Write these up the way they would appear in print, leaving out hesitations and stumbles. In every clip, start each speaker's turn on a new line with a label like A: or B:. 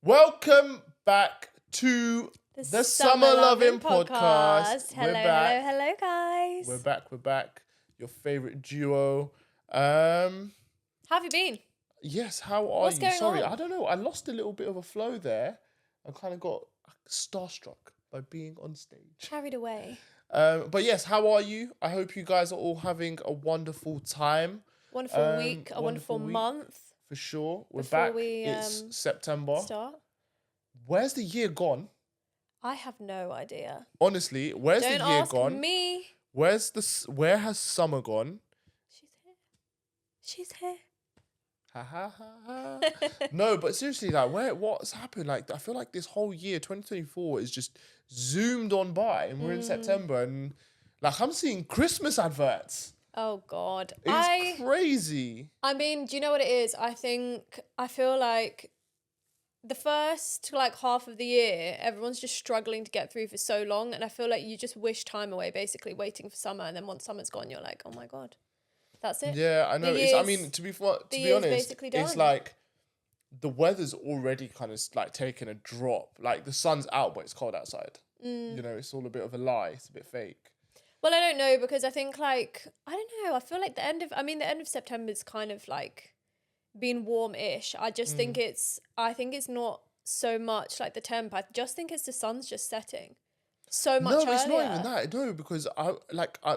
A: Welcome back to the Summer Loving Podcast.
B: Hello,
A: We're back.
B: hello, guys.
A: We're back. Your favorite duo.
B: How have you been?
A: Yes, how are
B: What's
A: you?
B: going
A: Sorry,
B: on?
A: I don't know. I lost a little bit of a flow there. I kind of got starstruck by being on stage.
B: Carried away.
A: But yes, how are you? I hope you guys are all having a wonderful time.
B: Wonderful week, a wonderful
A: week.
B: month.
A: For sure. We're
B: Before
A: back.
B: we,
A: It's September.
B: Start.
A: Where's the year gone?
B: I have no idea.
A: Honestly, where's
B: Don't
A: the year
B: ask
A: gone?
B: me.
A: Where has summer gone?
B: She's here.
A: Ha ha ha ha. No, but seriously, like, what's happened? Like, I feel like this whole year, 2024, is just zoomed on by, and we're in September, and like I'm seeing Christmas adverts.
B: Oh God.
A: It's crazy.
B: I mean, do you know what it is? I feel like the first half of the year, everyone's just struggling to get through for so long, and I feel like you just wish time away, basically waiting for summer, and then once summer's gone, you're like, oh my God, that's it.
A: Yeah, I know. To be honest,
B: basically done.
A: it's like the weather's already kind of like taking a drop. Like the sun's out, but it's cold outside. You know, it's all a bit of a lie. It's a bit fake.
B: Well, I don't know, because I think I don't know. I feel like the end of September is kind of like been warm-ish. I just think it's not so much like the temp. I just think it's the sun's just setting so much earlier.
A: No, it's not even that. No, because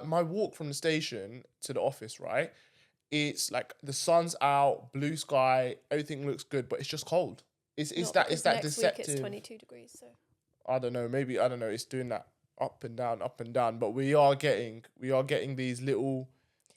A: my walk from the station to the office, right? It's like the sun's out, blue sky, everything looks good, but it's just cold. It's that
B: next
A: deceptive.
B: week it's 22 degrees, so
A: I don't know. Maybe I don't know. It's doing that up and down. But we are getting these little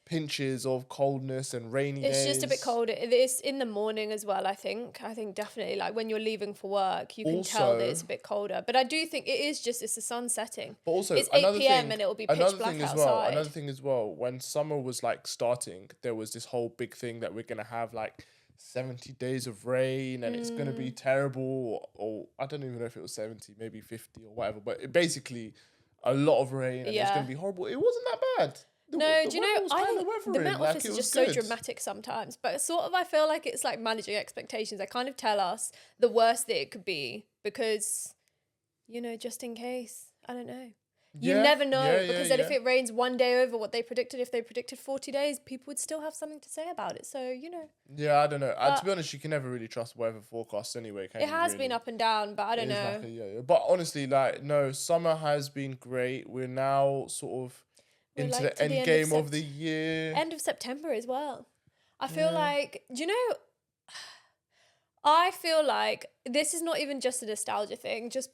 A: pinches of coldness and rainy days.
B: It's just a bit colder. It's in the morning as well, I think definitely, like when you're leaving for work, you can tell that it's a bit colder. But I do think it's the sun setting.
A: But also,
B: it's 8 p.m. and it will be pitch black outside.
A: Another thing as well, when summer was like starting, there was this whole big thing that we're going to have like 70 days of rain and it's going to be terrible, or I don't even know if it was 70, maybe 50 or whatever, but basically a lot of rain and it's going to be horrible. It wasn't that bad.
B: Do you know, I think the Met Office is just so dramatic sometimes, but sort of I feel like it's like managing expectations. They kind of tell us the worst that it could be because, you know, just in case. I don't know. You never know, because then if it rains one day over what they predicted, if they predicted 40 days, people would still have something to say about it. So, you know.
A: Yeah, I don't know. To be honest, you can never really trust weather forecasts anyway, can you?
B: It has been up and down, but I don't know.
A: Like but honestly, no, summer has been great. We're now sort of into the end game of the year.
B: End of September as well. I feel like, do you know, I feel like this is not even just a nostalgia thing. Just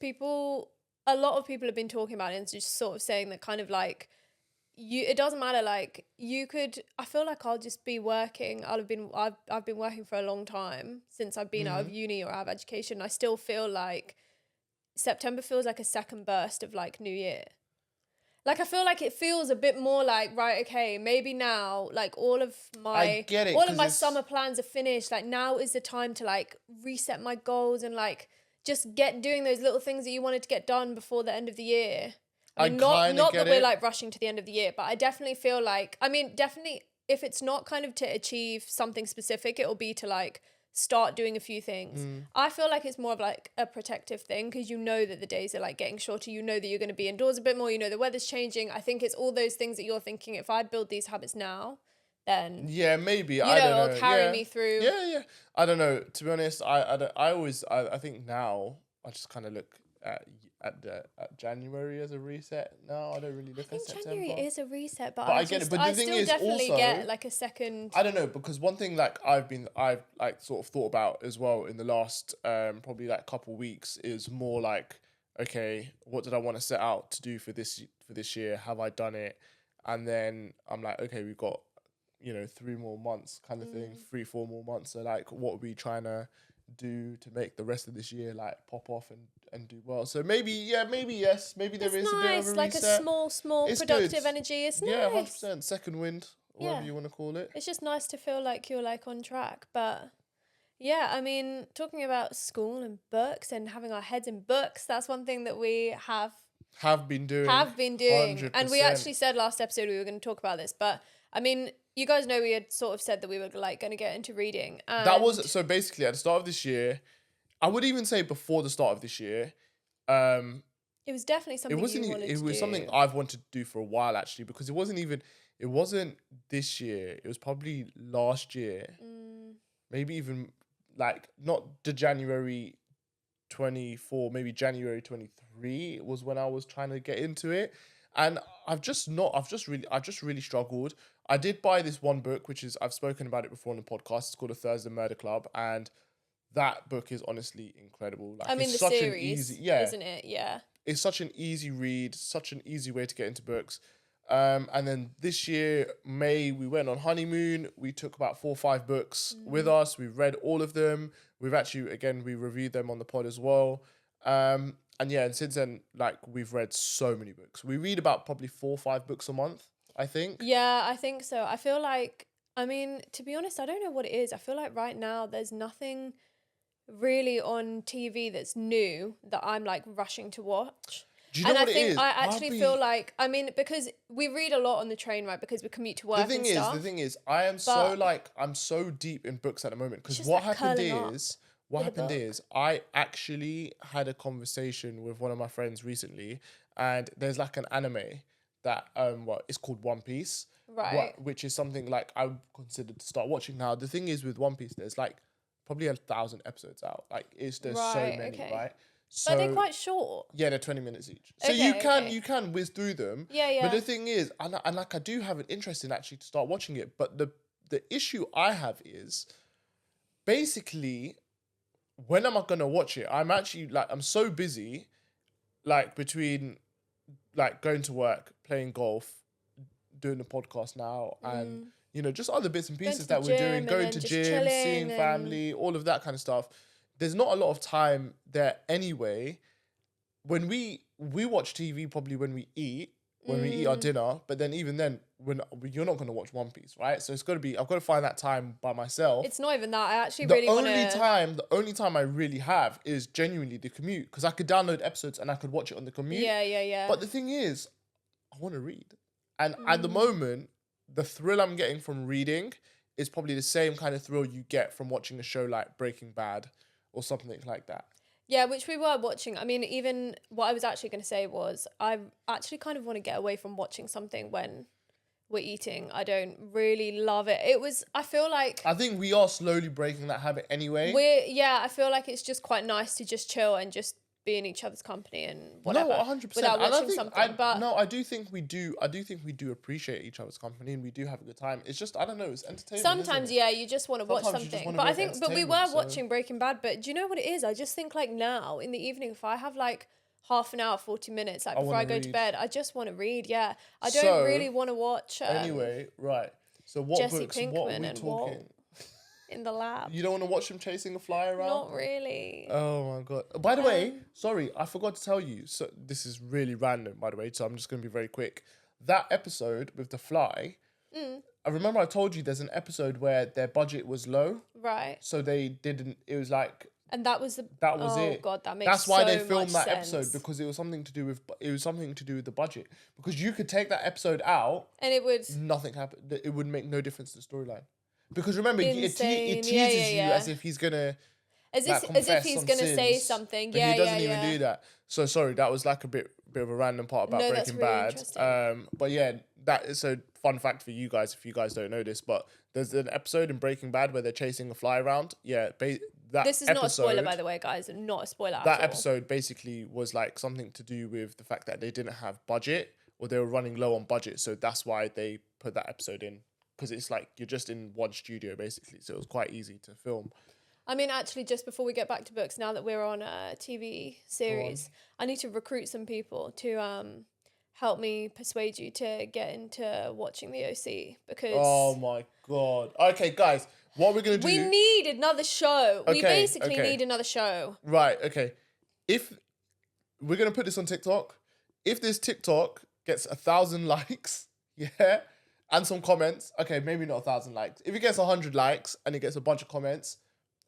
B: a lot of people have been talking about it and just sort of saying that kind of like, it doesn't matter, like I feel like I'll just be working. I've been working for a long time since I've been out of uni or out of education. I still feel like September feels like a second burst of like New Year. Like, I feel like it feels a bit more like, right, okay, maybe now, like, all of my summer plans are finished. Like, now is the time to, like, reset my goals and, like, just doing those little things that you wanted to get done before the end of the year. I mean, not that we're, like, rushing to the end of the year, but I definitely feel like, definitely, if it's not kind of to achieve something specific, it will be to, like, start doing a few things. I feel like it's more of like a protective thing, because you know that the days are like getting shorter, you know that you're going to be indoors a bit more, you know the weather's changing. I think it's all those things that you're thinking, if I build these habits now, then
A: maybe
B: I don't know, it'll carry me through.
A: I don't know, to be honest. I think now I just kind of look at January as a reset. No, I don't really look at September.
B: January is a reset, but
A: I get it. But the thing is,
B: definitely
A: also,
B: get like a second.
A: I don't know, because one thing like I've like sort of thought about as well in the last probably like couple weeks is more like, okay, what did I want to set out to do for this year? Have I done it? And then I'm like, okay, we've got 3 more months kind of thing, 3-4 more months. So like, what are we trying to do to make the rest of this year like pop off and do well? So maybe yes, maybe there is a bit of a reset.
B: Like a small it's productive good. Energy. It's nice.
A: 100% second wind, whatever you want to call it.
B: It's just nice to feel like you're like on track. But yeah, I mean, talking about school and books and having our heads in books, that's one thing that we have been doing 100%. And we actually said last episode we were going to talk about this, but I mean, you guys know we had sort of said that we were like going to get into reading. And
A: that was, so basically at the start of this year, I would even say before the start of this year. Um,
B: It was definitely
A: it
B: something
A: wasn't.
B: you wanted
A: It
B: to
A: was something
B: do.
A: I've wanted to do for a while actually, because it wasn't even. It wasn't this year. It was probably last year.
B: Mm.
A: Maybe even like not the January 24, maybe January 23 was when I was trying to get into it. And I've just really struggled. I did buy this one book, which is, I've spoken about it before on the podcast. It's called A Thursday Murder Club. And that book is honestly incredible. Like,
B: I mean,
A: it's
B: the
A: such an easy,
B: series,
A: yeah,
B: isn't it? Yeah.
A: it's such an easy read, such an easy way to get into books. And then this year, May, we went on honeymoon. We took about 4 or 5 books with us. We've read all of them. We've actually, again, we reviewed them on the pod as well. And yeah, and since then, like, we've read so many books. We read about probably 4 or 5 books a month, I think.
B: Yeah, I think so. I feel like, I mean, to be honest, I don't know what it is. I feel like right now there's nothing really on TV that's new that I'm like rushing to watch.
A: Do you know
B: And I
A: what it
B: think
A: is?
B: I actually feel like, I mean, because we read a lot on the train, right? Because we commute to work and stuff.
A: The thing is, I am so like, I'm so deep in books at the moment, because
B: just like curling up
A: what
B: with a
A: happened
B: book.
A: is, I actually had a conversation with one of my friends recently, and there's like an anime that what it's called One Piece,
B: Right.
A: which is something like I considered to start watching now. The thing is with One Piece, there's like probably 1,000 episodes out. Like, there's so
B: Right,
A: many,
B: okay.
A: right?
B: But they're
A: So
B: quite short.
A: yeah, they're 20 minutes each. So
B: Okay, okay.
A: you can whiz through them.
B: Yeah,
A: But
B: yeah.
A: the thing is, and like, I do have an interest in actually to start watching it. But the issue I have is, basically, when am I gonna watch it? I'm actually like, I'm so busy, like, between like going to work, playing golf, doing the podcast now, and just other bits and
B: Going
A: pieces
B: to the
A: that we're doing,
B: gym and
A: going
B: then
A: to
B: just
A: gym, seeing
B: chilling and
A: family, all of that kind of stuff. There's not a lot of time there anyway. When we watch TV probably when we eat, our dinner, but then even then, when you're not going to watch One Piece, right? So it's got to be, I've got to find that time by myself.
B: it's not even that. I actually really want to.
A: The only time I really have is genuinely the commute, because I could download episodes and I could watch it on the commute.
B: Yeah, yeah, yeah.
A: But the thing is, I want to read. And at the moment, the thrill I'm getting from reading is probably the same kind of thrill you get from watching a show like Breaking Bad or something like that.
B: Yeah, which we were watching. I mean, even what I was actually going to say was I actually kind of want to get away from watching something when we're eating. I don't really love it. I feel like
A: I think we are slowly breaking that habit anyway.
B: I feel like it's just quite nice to just chill and just be in each other's company and whatever.
A: No, 100%.
B: Without
A: And
B: watching something.
A: I do think we do. I do think we do appreciate each other's company, and we do have a good time. It's just, I don't know, it's entertaining.
B: Sometimes,
A: isn't it?
B: you just want to watch
A: Sometimes you just
B: something.
A: wanna
B: But I
A: be
B: think, we were
A: entertainment, so-
B: watching Breaking Bad. But do you know what it is? I just think like now in the evening, if I have like half an hour, 40 minutes, like before I go to
A: read.
B: bed, I just want to read. Yeah, I don't
A: So,
B: really want to watch.
A: Anyway, right. So what
B: Jesse
A: books? What are
B: Pinkman
A: we
B: and
A: talking?
B: Walt in the lab.
A: You don't want to watch him chasing a fly around?
B: Not really.
A: Oh my god! By the way, sorry, I forgot to tell you. So this is really random, by the way. So I'm just gonna be very quick. That episode with the fly. I remember I told you there's an episode where their budget was low,
B: Right.
A: so they didn't. It was like
B: And that was
A: it.
B: Oh god, that makes
A: That's why
B: so
A: they filmed
B: much
A: that episode,
B: sense.
A: because it was something to do with the budget. Because you could take that episode out,
B: And it would.
A: nothing happened. It would make no difference to the storyline. Because remember, it
B: Insane.
A: teases
B: Yeah,
A: you
B: yeah.
A: as if he's gonna.
B: As
A: Like,
B: if he's
A: confess
B: gonna
A: some
B: say
A: sins,
B: something.
A: but
B: Yeah,
A: he doesn't
B: yeah,
A: even
B: yeah.
A: do that. So sorry, that was like a bit of a random part about
B: No, that's
A: Breaking
B: really
A: Bad.
B: interesting.
A: But yeah, that is a fun fact for you guys if you guys don't know this. But there's an episode in Breaking Bad where they're chasing a fly around. Yeah, that
B: This is not a spoiler, by the way, guys. Not a spoiler at
A: that
B: all.
A: episode basically was like something to do with the fact that they didn't have budget, or they were running low on budget. So that's why they put that episode in, because it's like you're just in one studio basically. So it was quite easy to film.
B: I mean, actually, just before we get back to books, now that we're on a TV series, I need to recruit some people to help me persuade you to get into watching the OC, because
A: Oh my god. Okay, guys, what we're gonna do?
B: we need another show. We
A: Okay,
B: basically
A: okay.
B: need another show.
A: Right, okay. If we're gonna put this on TikTok, if this TikTok gets 1,000 likes, yeah, and some comments, okay, maybe not 1,000 likes. If it gets 100 likes and it gets a bunch of comments,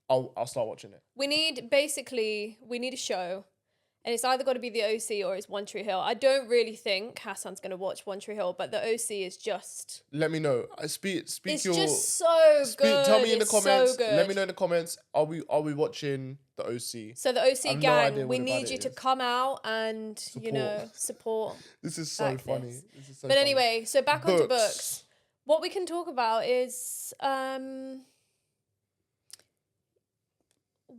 A: I'll start watching it.
B: We need a show. And it's either got to be the OC or it's One Tree Hill. I don't really think Hassan's going to watch One Tree Hill, but the OC is just...
A: Let me know. Speak
B: It's
A: your...
B: just so good.
A: Tell me in the
B: It's
A: comments.
B: so good.
A: Let me know in the comments. Are we watching the OC?
B: So the
A: I
B: OC
A: have no
B: gang,
A: idea
B: we
A: what
B: need
A: about
B: you
A: it
B: to
A: is.
B: come out and, you
A: Support.
B: know, support.
A: This is so
B: back
A: funny.
B: this.
A: This is so
B: But
A: funny.
B: anyway, so back onto books. What we can talk about is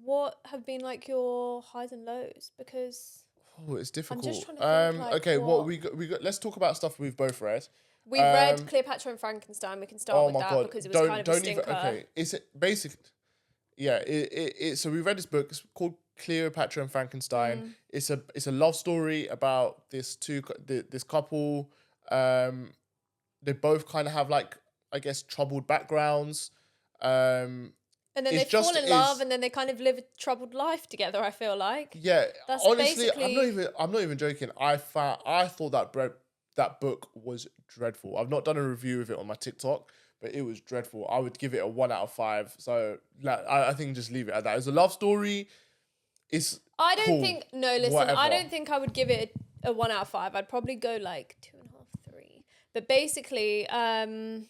B: what have been like your highs and lows, because
A: Oh, it's difficult.
B: I'm just trying to think, like,
A: okay,
B: what
A: we got. Let's talk about stuff we've both read.
B: we read Cleopatra and Frankenstein. We can start with that because it was kind of a stinker.
A: Okay, it's basic. Yeah, so we read this book. It's called Cleopatra and Frankenstein. It's a love story about this couple. They both kind of have, like, I guess, troubled backgrounds.
B: And then they fall in love, and then they kind of live a troubled life together, I feel like.
A: Yeah,
B: That's
A: honestly,
B: basically...
A: I'm not even joking. I thought that book was dreadful. I've not done a review of it on my TikTok, but it was dreadful. I would give it a 1 out of 5. So, like, I think just leave it at that. It's a love story. Listen, I don't think I would give it a 1 out of 5. I'd probably go like 2.5, 3. But basically, I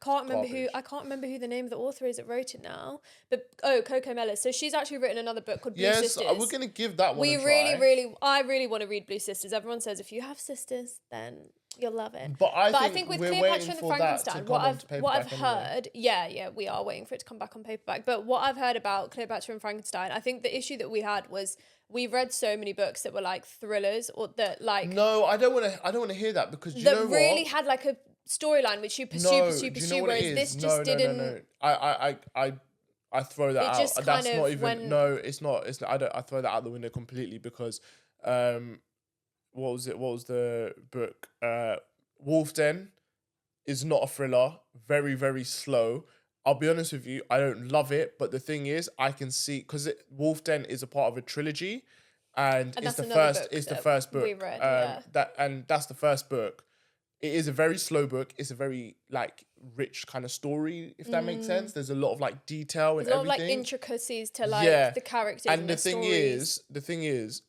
A: can't remember who the name of the author is that wrote it now. But Coco Mellis. So she's actually written another book called Blue Sisters. Yes, we're gonna give that one a try.
B: I really want to read Blue Sisters. Everyone says if you have sisters, then you'll love it.
A: But I think
B: with
A: we're
B: Cleopatra and the
A: waiting for that to
B: Frankenstein,
A: come
B: what
A: on
B: I've
A: paperback
B: heard, yeah, we are waiting for it to come back on paperback. But what I've heard about Cleopatra and Frankenstein, I think the issue that we had was we read so many books that were like thrillers, or that like...
A: No, I don't want to hear that, because you know what?
B: really had like a storyline which you pursue, whereas this just didn't...
A: No. I throw that out.
B: Just
A: That's
B: kind
A: not
B: of
A: even... No, it's not. It's not. I throw that out the window completely, because what was it? What was the book? Wolf Den is not a thriller. Very, very slow. I'll be honest with you, I don't love it, but the thing is, I can see, because Wolf Den is a part of a trilogy, and it's the first book
B: we read.
A: that's the first book. It is a very slow book. It's a very, like, rich kind of story, if that makes sense. There's a lot of, like, detail and
B: There's a lot
A: everything.
B: of like intricacies to like the characters and
A: the
B: stories.
A: thing is,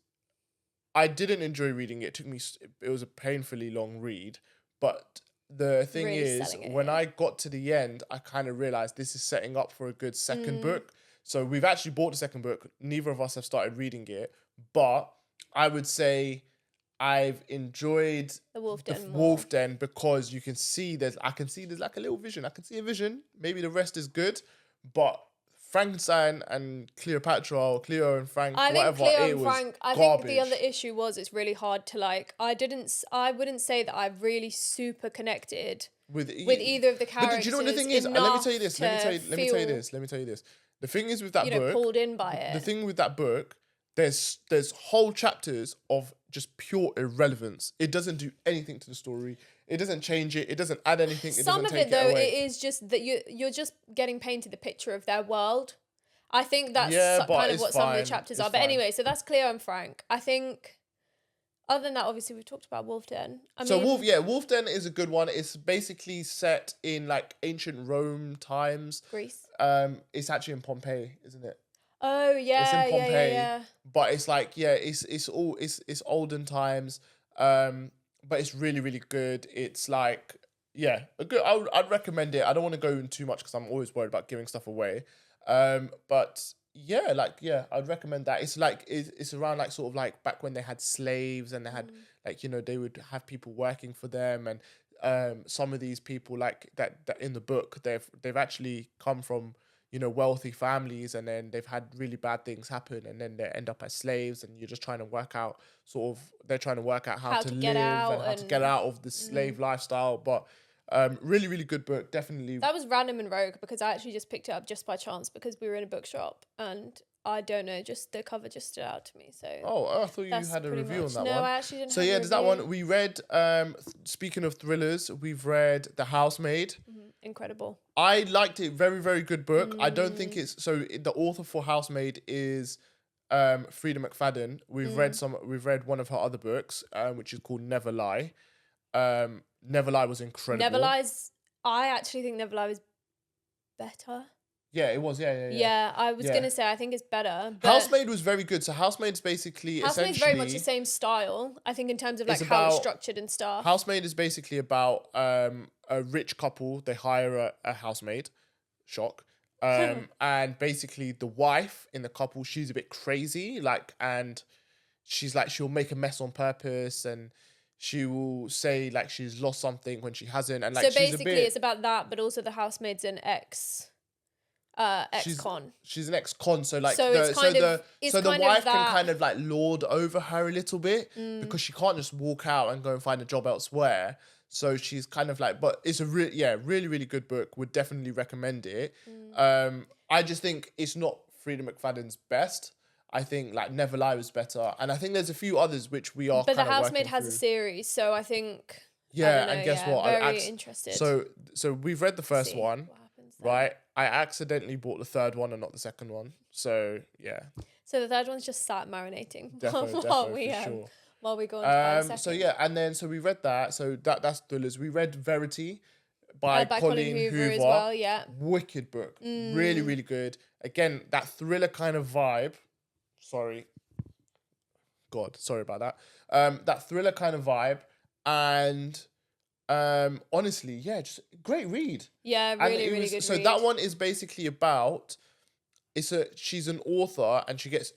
A: I didn't enjoy reading it. It was a painfully long read, but the thing
B: Really
A: is, when I got to the end, I kind of realized this is setting up for a good second book. So we've actually bought the second book. Neither of us have started reading it, but I would say I've enjoyed
B: the
A: Wolf Den because you can see there's like a little vision. I can see a vision. Maybe the rest is good, but Frankenstein and Cleopatra, or Cleo and Frank,
B: I think
A: whatever,
B: Cleo
A: it
B: and
A: was
B: Frank. I
A: garbage.
B: think the other issue was it's really hard to like. I wouldn't say that I've really super connected with either of the characters.
A: But do you know what the thing is? Let me tell you this. Let me tell you this. The thing is with that book,
B: pulled in by it.
A: The thing with that book, there's whole chapters of just pure irrelevance. It doesn't do anything to the story. It doesn't change it. It doesn't add anything.
B: Some of it, though, it is just that you're just getting painted the picture of their world. I think that's kind of what some of the chapters are. But anyway, so that's Cleo and Frank. I think, other than that, obviously, we've talked about Wolf Den.
A: Wolf Den is a good one. It's basically set in like ancient Rome times.
B: Greece.
A: It's actually in Pompeii, isn't it?
B: Oh yeah,
A: it's in Pompeii,
B: yeah.
A: But it's like it's olden times. But it's really, really good. It's like a good. I'd recommend it. I don't want to go in too much because I'm always worried about giving stuff away. But I'd recommend that. It's like it's around like sort of like back when they had slaves and they had like, you know, they would have people working for them, and some of these people like that in the book they've actually come from, you know, wealthy families, and then they've had really bad things happen, and then they end up as slaves, and you're just trying to work out they're trying to work out how to live and how to get out of the slave lifestyle. But really, really good book. Definitely.
B: That was random and rogue because I actually just picked it up just by chance because we were in a bookshop, and I don't know, just the cover just stood out to me. So
A: I thought you had a review on that one.
B: No, I actually didn't.
A: So there's that one. We read. Speaking of thrillers, we've read The Housemaid.
B: Incredible.
A: I liked it. Very, very good book. I don't think it's the author for Housemaid is Frida McFadden. We've read one of her other books, which is called Never Lie. Never Lie was incredible.
B: I actually think Never Lie was better.
A: Yeah, it was. Yeah.
B: Yeah, I was
A: Yeah.
B: gonna say I think it's better, but
A: Housemaid was very good. So Housemaid's basically
B: Housemaid's very much the
A: essentially
B: same style. I think in terms of like
A: it's
B: how it's
A: about
B: structured and stuff.
A: Housemaid is basically about a rich couple. They hire a housemaid. Shock. And basically the wife in the couple, she's a bit crazy, like, and she's like she'll make a mess on purpose, and she will say like she's lost something when she hasn't, and like
B: So
A: she's a
B: basically, it's
A: bit
B: about that, but also the housemaid's an
A: she's
B: ex-con.
A: she's an ex-con, so like
B: So it's kind of
A: so the
B: kind of
A: wife can
B: that.
A: kind of like lord over her a little bit because she can't just walk out and go and find a job elsewhere. So she's kind of like, but it's a really really good book. Would definitely recommend it. I just think it's not Frida McFadden's best. I think like Never Lie was better, and I think there's a few others which we are
B: But the
A: kind of
B: housemaid
A: working
B: has a
A: through.
B: series, so I think I
A: Yeah,
B: don't know.
A: and guess
B: Yeah,
A: what?
B: very interested.
A: So we've read the
B: To
A: first
B: see
A: one,
B: what happens there.
A: right? I accidentally bought the third one and not the second one. So yeah,
B: So the third one's just sat marinating
A: defo for sure.
B: while we go on to buy the second.
A: So yeah, and then so we read that. So that's thrillers. We read Verity by
B: By
A: Colleen
B: Hoover
A: Hoover.
B: as well. Yeah.
A: Wicked book. Really, really good. Again, that thriller kind of vibe. Sorry. God, sorry about that. That thriller kind of vibe. And honestly, yeah, just great read.
B: Yeah,
A: And
B: really,
A: it
B: really
A: was,
B: good
A: so
B: read.
A: that one is basically about she's an author and she gets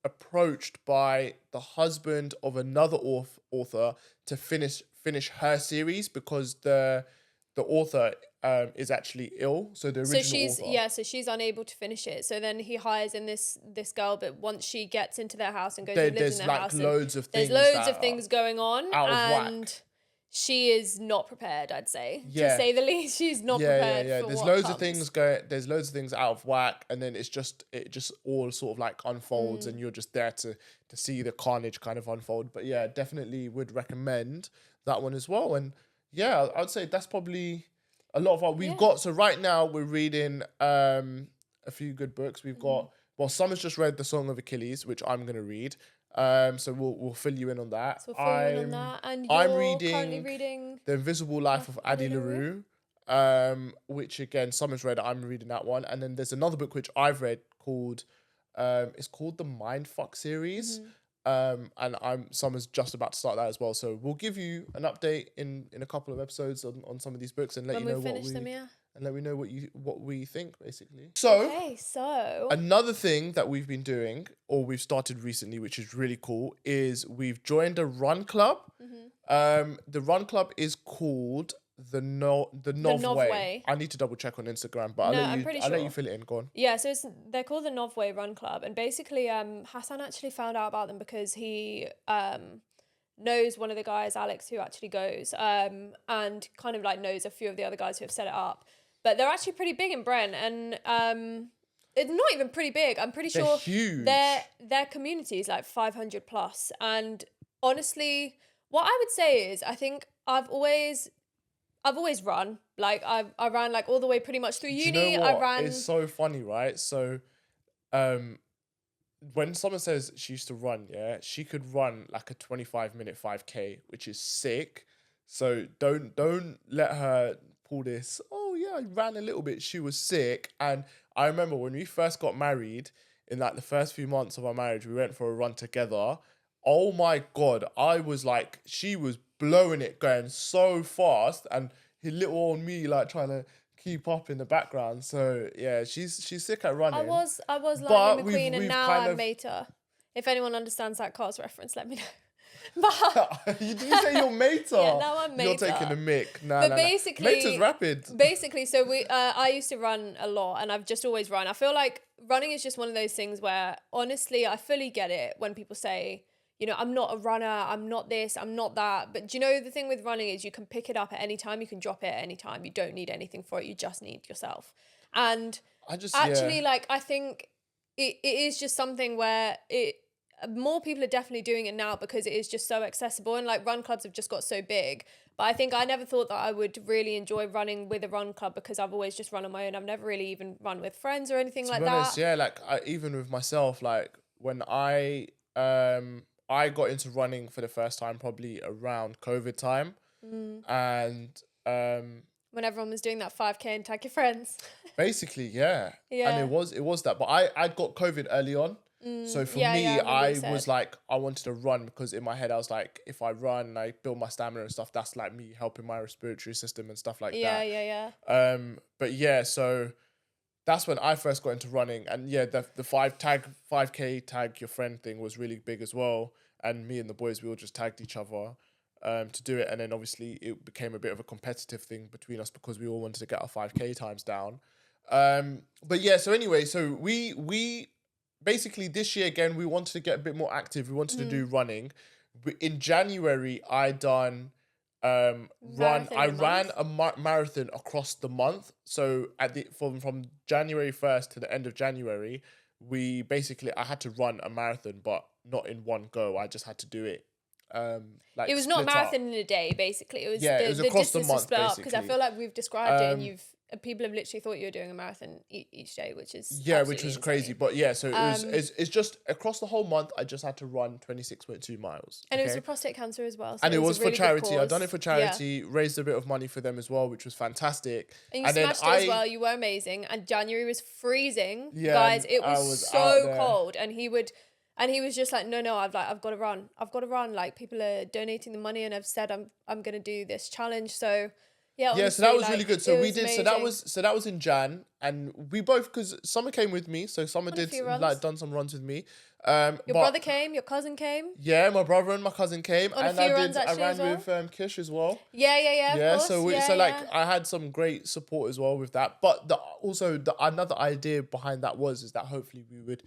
A: approached by the husband of another author to finish her series because the author is actually ill. So the original author.
B: So she's unable to finish it. So then he hires in this girl, but once she gets into their house and goes and lives
A: There's
B: in their
A: like
B: house,
A: loads of
B: there's
A: things.
B: loads
A: that
B: of things going on,
A: out of
B: and
A: whack.
B: she is not prepared. I'd say, to
A: Yeah.
B: say the least, she's not prepared for
A: There's
B: what
A: loads
B: comes.
A: of things going. There's loads of things out of whack, and then it just all sort of like unfolds, and you're just there to see the carnage kind of unfold. But yeah, definitely would recommend that one as well. And yeah, I would say that's probably a lot of what we've got. So right now we're reading a few good books. We've got Summer's just read The Song of Achilles, which I'm gonna read. So we'll fill you in on that.
B: So fill you in on that, and you're
A: I'm
B: currently reading
A: The Invisible Life of Addie LaRue, which again, Summer's read. I'm reading that one, and then there's another book which I've read called, it's called the Mindfuck series, and Summer's just about to start that as well. So we'll give you an update in a couple of episodes on some of these books and let
B: when
A: you know
B: we finish them. Yeah.
A: and let me know what we think basically. So.
B: Okay, so
A: Another thing that we've been doing, or we've started recently, which is really cool, is we've joined a run club. The run club is called the Nov Way. I need to double check on Instagram, but
B: I'm pretty
A: I'll let
B: sure.
A: you fill it in. Go on.
B: Yeah, so they're called the Nov Way Run Club, and basically, Hassan actually found out about them because he knows one of the guys, Alex, who actually goes, and kind of like knows a few of the other guys who have set it up. But they're actually pretty big in Brent, and it's not even pretty big. I'm pretty
A: They're
B: sure
A: huge.
B: their community is like 500 plus. And honestly, what I would say is, I think I've always run. Like I ran like all the way pretty much through uni.
A: Do you know what?
B: I ran.
A: It's so funny, right? So, when someone says she used to run, yeah, she could run like a 25-minute 5K, which is sick. So don't let her pull this. Oh yeah, I ran a little bit. She was sick, and I remember when we first got married. In like the first few months of our marriage, we went for a run together. Oh my God, I was like, she was blowing it, going so fast, and little old me like trying to keep up in the background. So yeah, she's sick at running.
B: I was
A: But
B: Lightning McQueen, and
A: we've
B: now
A: kind
B: I'm
A: of-
B: Mater. If anyone understands that Cars reference, let me know. But
A: You didn't say you're Mater.
B: Yeah, now I'm
A: You're
B: Mater.
A: taking a mick. Nah,
B: But
A: nah,
B: basically-
A: nah. Mater's rapid.
B: basically, so I used to run a lot, and I've just always run. I feel like running is just one of those things where, honestly, I fully get it when people say, you know, I'm not a runner, I'm not this, I'm not that. But do you know, the thing with running is you can pick it up at any time, you can drop it at any time. You don't need anything for it, you just need yourself. And actually, like, I think it is just something where more people are definitely doing it now because it is just so accessible, and like run clubs have just got so big. But I think I never thought that I would really enjoy running with a run club because I've always just run on my own. I've never really even run with friends or anything like that.
A: Yeah, like even with myself, like when I got into running for the first time probably around COVID time, and
B: when everyone was doing that 5K and tag your friends.
A: Basically, yeah. And
B: Yeah.
A: it was that. But I got COVID early on. So for
B: yeah,
A: me,
B: I remember you
A: I was
B: said.
A: like, I wanted to run because in my head, I was like, if I run and I build my stamina and stuff, that's like me helping my respiratory system and stuff like
B: Yeah,
A: that.
B: yeah, yeah.
A: But yeah, so that's when I first got into running. And yeah, the 5K tag your friend thing was really big as well. And me and the boys, we all just tagged each other to do it. And then obviously it became a bit of a competitive thing between us because we all wanted to get our 5K times down. But yeah, so anyway, so we basically this year again, we wanted to get a bit more active. We wanted to do running. In January,
B: Marathon
A: I
B: in a
A: ran
B: month?
A: a marathon across the month. So at the from January 1st to the end of January, I had to run a marathon, but not in one go. I just had to do it
B: It
A: like
B: was not a
A: split up.
B: marathon in a day, basically. It was
A: Yeah, it was
B: the
A: across the
B: distance was
A: month
B: split up because I
A: basically.
B: feel like we've described it and
A: Um,
B: you've people have literally thought you were doing a marathon each day, which is
A: Yeah, which
B: absolutely
A: was crazy.
B: insane.
A: But yeah, so
B: Um,
A: it's just across the whole month, I just had to run 26.2 miles.
B: and it was for
A: Okay.
B: prostate cancer as well, so
A: And
B: it
A: it
B: was a
A: was for
B: really good
A: charity. I done it
B: cause.
A: for
B: Yeah.
A: charity, raised a bit of money for them as well, which was fantastic.
B: And you
A: And then
B: smashed it as well. You were amazing. And January was freezing,
A: yeah,
B: guys.
A: and
B: It
A: I
B: was
A: was out
B: so
A: there.
B: cold, and he was just like, no, I've got to run. I've got to run. Like people are donating the money, and I've said I'm gonna do this challenge. So yeah,
A: Yeah, so that
B: honestly,
A: was really
B: like
A: good. So
B: it
A: we
B: was
A: did.
B: amazing.
A: So that was in Jan, and we both because Summer came with me. So Summer
B: On a
A: did
B: few
A: like
B: runs.
A: done some runs with me.
B: Your
A: But
B: brother came. Your cousin came
A: yeah, my brother and my cousin came,
B: on a
A: and
B: few runs
A: I
B: actually as
A: ran
B: well.
A: with Kish as well.
B: Yeah, yeah, yeah. Of
A: Yeah,
B: course.
A: so
B: Yeah,
A: like
B: yeah.
A: I had some great support as well with that. But the another idea behind that was is that hopefully we would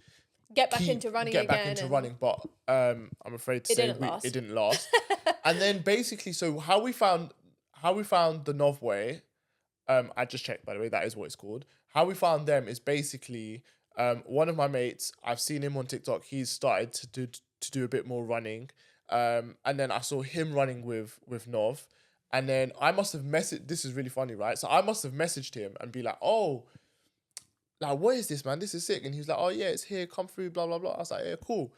B: Get back into running
A: get back
B: again,
A: into
B: and
A: running. But I'm afraid to
B: it
A: say
B: didn't
A: it
B: last.
A: didn't last. And then basically, so how we found the Novway. I just checked by the way, that is what it's called. How we found them is basically one of my mates. I've seen him on TikTok. He's started to do a bit more running. And then I saw him running with Nov. And then I must have messaged. This is really funny, right? So I must have messaged him and be like, "Oh, like what is this, man? This is sick." And he was like, "Oh yeah, it's here. Come through." Blah blah blah. I was like, "Yeah, cool."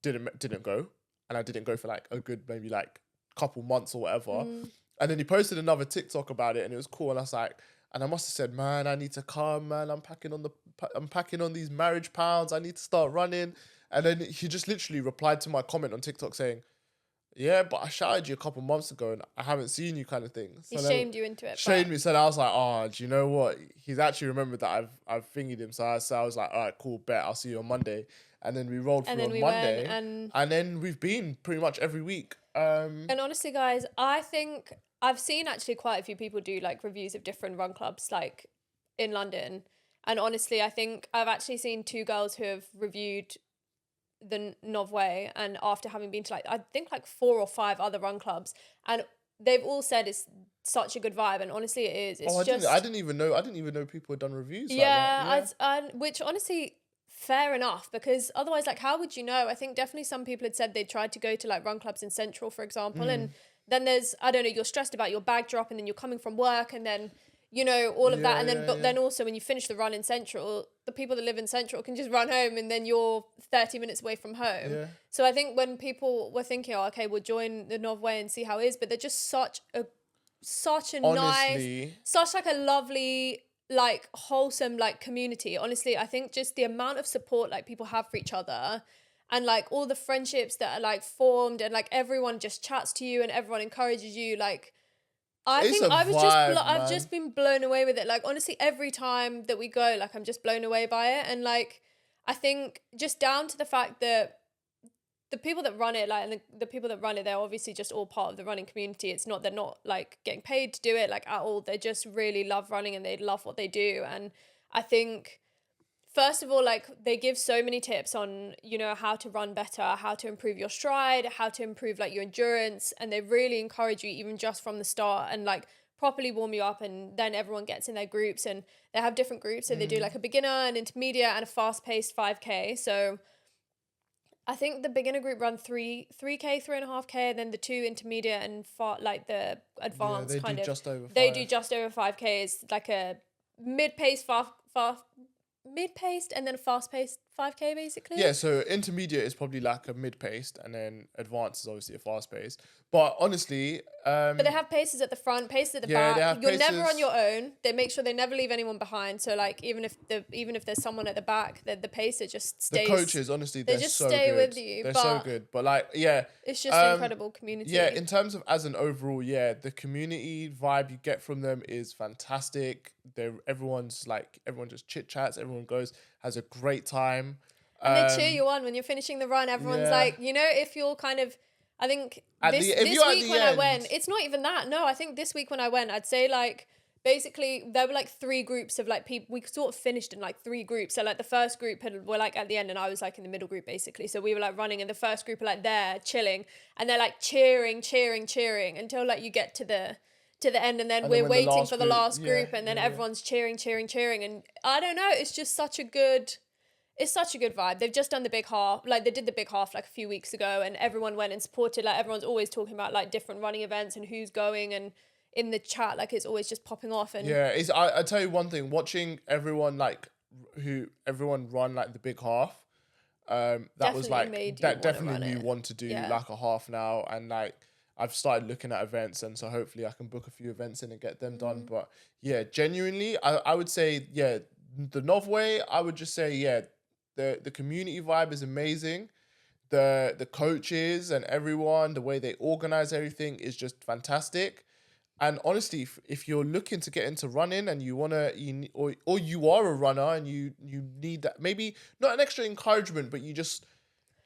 A: Didn't go, and I didn't go for like a good maybe like couple months or whatever.
B: Mm.
A: And then he posted another TikTok about it, and it was cool. And I was like, and I must have said, "Man, I need to come, man. I'm packing on these marriage pounds. I need to start running." And then he just literally replied to my comment on TikTok saying, "Yeah, but I shouted you a couple months ago, and I haven't seen you," kind of thing.
B: He
A: So then
B: shamed you into it,
A: shamed
B: but
A: me. So then I was like, "Oh, do you know what? He's actually remembered that I've thingied him." So I was like, "All right, cool, bet. I'll see you on Monday." And then we rolled
B: and
A: through
B: then
A: on
B: we went
A: Monday, and then we've been pretty much every week.
B: and honestly, guys, I think I've seen actually quite a few people do like reviews of different run clubs like in London. And honestly, I think I've actually seen two girls who have reviewed the Novway and after having been to like I think like 4 or 5 other run clubs, and they've all said it's such a good vibe, and honestly it is. It's
A: Oh,
B: just
A: I didn't even know people had done reviews like that.
B: yeah,
A: Yeah.
B: which honestly fair enough, because otherwise like how would you know? I think definitely some people had said they tried to go to like run clubs in Central, for example, and then there's I don't know, you're stressed about your bag drop and then you're coming from work and then all of that,
A: Yeah,
B: and then
A: yeah,
B: but
A: yeah.
B: then also when you finish the run in Central, the people that live in Central can just run home and then you're 30 minutes away from home.
A: Yeah.
B: So I think when people were thinking, oh, okay, we'll join the Novway and see how it is, but they're just such a nice,
A: Honestly,
B: such like a lovely, like wholesome like community. Honestly, I think just the amount of support like people have for each other, and like all the friendships that are like formed, and like everyone just chats to you and everyone encourages you. Like I
A: it's
B: think
A: a vibe,
B: I've
A: man.
B: just been blown away with it. Like honestly, every time that we go, like I'm just blown away by it, and like I think just down to the fact that the people that run it, like, and the people that run it, they're obviously just all part of the running community. It's not, they're not like getting paid to do it like at all. They just really love running and they love what they do. And I think, first of all, like they give so many tips on, how to run better, how to improve your stride, how to improve like your endurance. And they really encourage you even just from the start and like properly warm you up. And then everyone gets in their groups and they have different groups. So they do like a beginner, an intermediate and a fast paced 5K. So I think the beginner group run 3K, 3.5K, and then the 2 intermediate and like the
A: Yeah,
B: advanced
A: they do
B: kind of.
A: just over
B: They do
A: 5.
B: just over 5K. It's like a mid-paced, mid-paced, and then a fast-paced 5K basically.
A: Yeah, so intermediate is probably like a mid-paced, and then advanced is obviously a fast-paced. But honestly,
B: But they have pacers at the front, pacers at the
A: Yeah, they
B: back.
A: have
B: You're never on
A: pacers.
B: your own. They make sure they never leave anyone behind. So like even if there's someone at the back, the pacer just
A: The
B: stays.
A: coaches, honestly,
B: They
A: they're
B: just
A: so
B: stay
A: good.
B: with you.
A: They're so
B: But
A: good. But like, yeah,
B: it's just incredible
A: yeah.
B: community.
A: In terms of as an overall, yeah, the community vibe you get from them is fantastic. Everyone just chit chats. Everyone goes, has a great time.
B: And they cheer you on when you're finishing the run. Everyone's
A: Yeah.
B: like, if you're kind of, I think
A: If
B: this
A: you're at
B: week
A: the
B: when I
A: end-
B: went, it's not even that. No, I think this week when I went, I'd say like, basically there were like 3 groups of like people. We sort of finished in like 3 groups. So like the first group were like at the end and I was like in the middle group basically. So we were like running and the first group are like there chilling and they're like cheering until like you get to the end and then
A: And then
B: we're
A: when the
B: waiting
A: last
B: for the
A: group-
B: last
A: yeah,
B: group and then
A: yeah, yeah.
B: everyone's cheering and I don't know, it's just such a good vibe. They've just done the big half, like they did the big half like a few weeks ago and everyone went and supported. Like everyone's always talking about like different running events and who's going, and in the chat like it's always just popping off. And
A: Yeah, I tell you one thing, watching everyone run like the big half, that was
B: Definitely
A: like
B: made you
A: that
B: wanna
A: definitely
B: run
A: made me
B: it.
A: want to do
B: Yeah.
A: like a half now, and like I've started looking at events, and so hopefully I can book a few events in and get them done.
B: Mm-hmm.
A: But yeah, genuinely, I would say yeah, the Novway, I would just say yeah, the community vibe is amazing. The coaches and everyone, the way they organize everything is just fantastic. And honestly, if you're looking to get into running and you wanna or you are a runner and you need that, maybe not an extra encouragement, but you just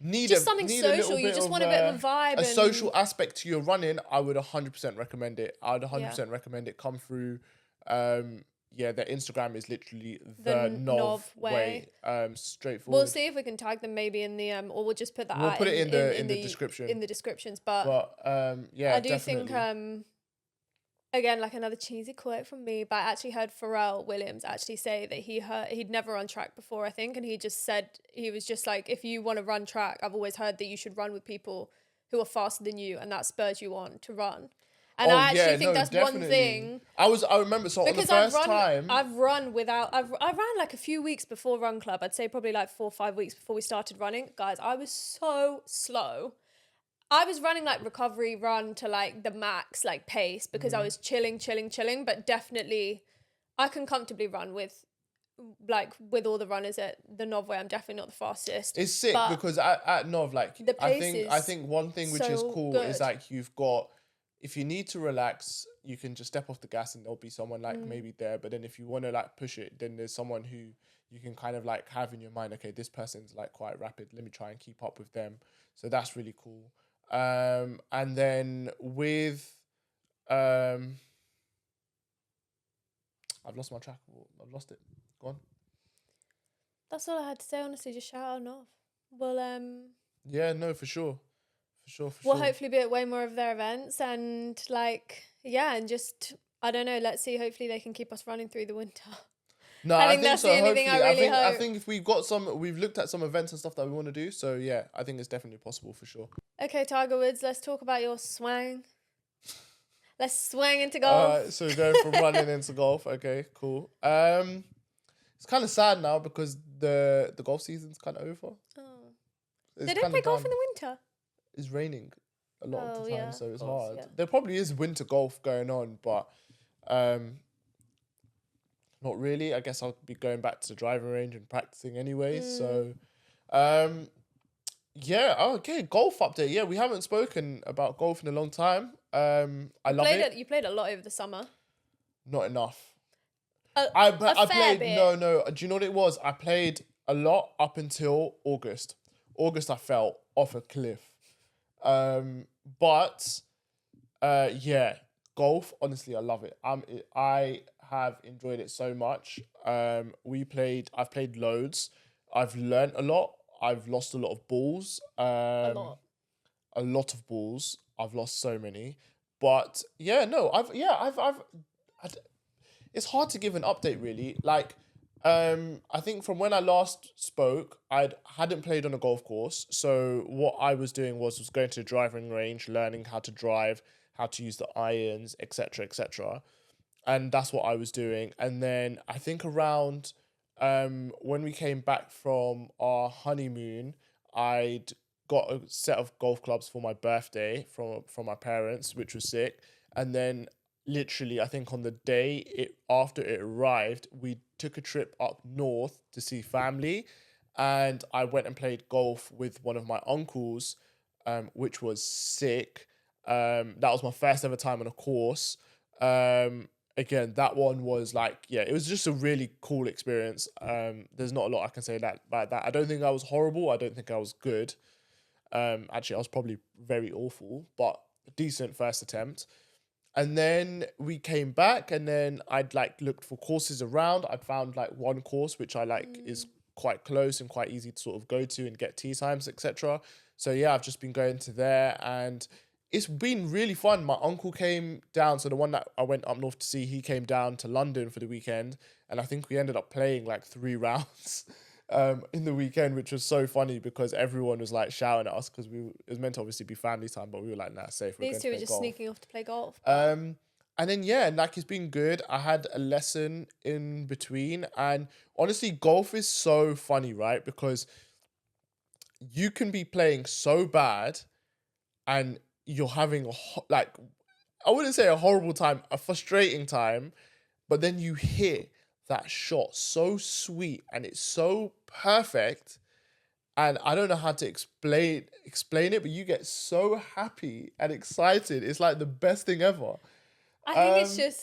A: need
B: Just something
A: need a little
B: social. You
A: bit
B: just
A: of
B: want a bit of a vibe
A: a
B: and-
A: social aspect to your running, I would 100% recommend it. I would 100%
B: Yeah.
A: recommend it. Come through. Yeah, their Instagram is literally
B: The
A: the Nov
B: Way.
A: way. Straightforward.
B: We'll see if we can tag them maybe in the or we'll just put that
A: We'll
B: out
A: put it in the description.
B: in the descriptions. But
A: Yeah,
B: I do
A: definitely.
B: think again, like another cheesy quote from me, but I actually heard Pharrell Williams actually say that he'd never run track before, I think, and he just said, he was just like, if you want to run track, I've always heard that you should run with people who are faster than you, and that spurs you on to run. And I actually think that's one thing.
A: I remember, so on the
B: Because
A: first time.
B: I've run without, I ran like a few weeks before Run Club. I'd say probably like 4 or 5 weeks before we started running. Guys, I was so slow. I was running like recovery run to like the max like pace because I was chilling. But definitely I can comfortably run with all the runners at the Novway. I'm definitely not the fastest.
A: It's sick
B: but
A: because at Nov, like
B: the pace
A: I
B: is
A: think one thing which is
B: so
A: cool is
B: good.
A: like you've got, if you need to relax, you can just step off the gas and there'll be someone like maybe there. But then if you want to like push it, then there's someone who you can kind of like have in your mind, okay, this person's like quite rapid. Let me try and keep up with them. So that's really cool. And then with I've lost my track. I've lost it. Go on.
B: That's all I had to say, honestly. Just shout out Nov. Well,
A: Yeah, no, for sure.
B: we'll hopefully be at way more of their events and and just, I don't know, let's see, hopefully they can keep us running through the winter.
A: No,
B: I
A: I
B: think
A: think
B: that's
A: so.
B: the only thing I
A: Hopefully,
B: really
A: I
B: hope.
A: think if we've looked at some events and stuff that we want to do. So yeah, I think it's definitely possible for sure.
B: Okay, Tiger Woods, let's talk about your swang. Let's swing into golf.
A: So we're going from running into golf. Okay, cool. It's kind of sad now because the golf season's kind of over.
B: Oh.
A: It's
B: They don't
A: kinda
B: play golf
A: done.
B: in the winter.
A: It's raining a lot of
B: Oh,
A: the time,
B: yeah,
A: so
B: of
A: it's
B: course,
A: hard.
B: yeah.
A: There probably is winter golf going on, but not really. I guess I'll be going back to the driving range and practicing anyway. So, yeah. Okay, golf update. Yeah, we haven't spoken about golf in a long time. I love it.
B: You played a lot over the summer.
A: Not enough.
B: A fair
A: played.
B: bit.
A: No. Do you know what it was? I played a lot up until August. August, I fell off a cliff. But yeah, golf. Honestly, I love it. I have enjoyed it so much. I've played loads. I've learned a lot. I've lost a lot of balls.
B: A lot.
A: A lot of balls. I've lost so many. But yeah, no, it's hard to give an update really. Like, I think from when I last spoke, I hadn't played on a golf course. So what I was doing was going to the driving range, learning how to drive, how to use the irons, etc., etc. And that's what I was doing. And then I think around when we came back from our honeymoon, I'd got a set of golf clubs for my birthday from my parents, which was sick. And then literally, I think on the day after it arrived, we took a trip up north to see family, and I went and played golf with one of my uncles, which was sick. That was my first ever time on a course. Again, that one was like, yeah, it was just a really cool experience. There's not a lot I can say about that. I don't think I was horrible. I don't think I was good. Actually, I was probably very awful, but decent first attempt. And then we came back, and then I'd like looked for courses around. I found like one course which I like is quite close and quite easy to sort of go to and get tee times, etc. So yeah, I've just been going to there, and it's been really fun. My uncle came down, so the one that I went up north to see, he came down to London for the weekend, and I think we ended up playing like 3 rounds in the weekend, which was so funny because everyone was like shouting at us because it was meant to obviously be family time, but we were like, nah, safe. We're
B: These
A: going
B: two
A: to
B: are
A: play
B: just
A: golf.
B: sneaking off to play golf.
A: And then yeah, like it's been good. I had a lesson in between, and honestly, golf is so funny, right? Because you can be playing so bad, and you're having like, I wouldn't say a horrible time, a frustrating time, but then you hit that shot so sweet and it's so perfect, and I don't know how to explain it, but you get so happy and excited. It's like the best thing ever.
B: I think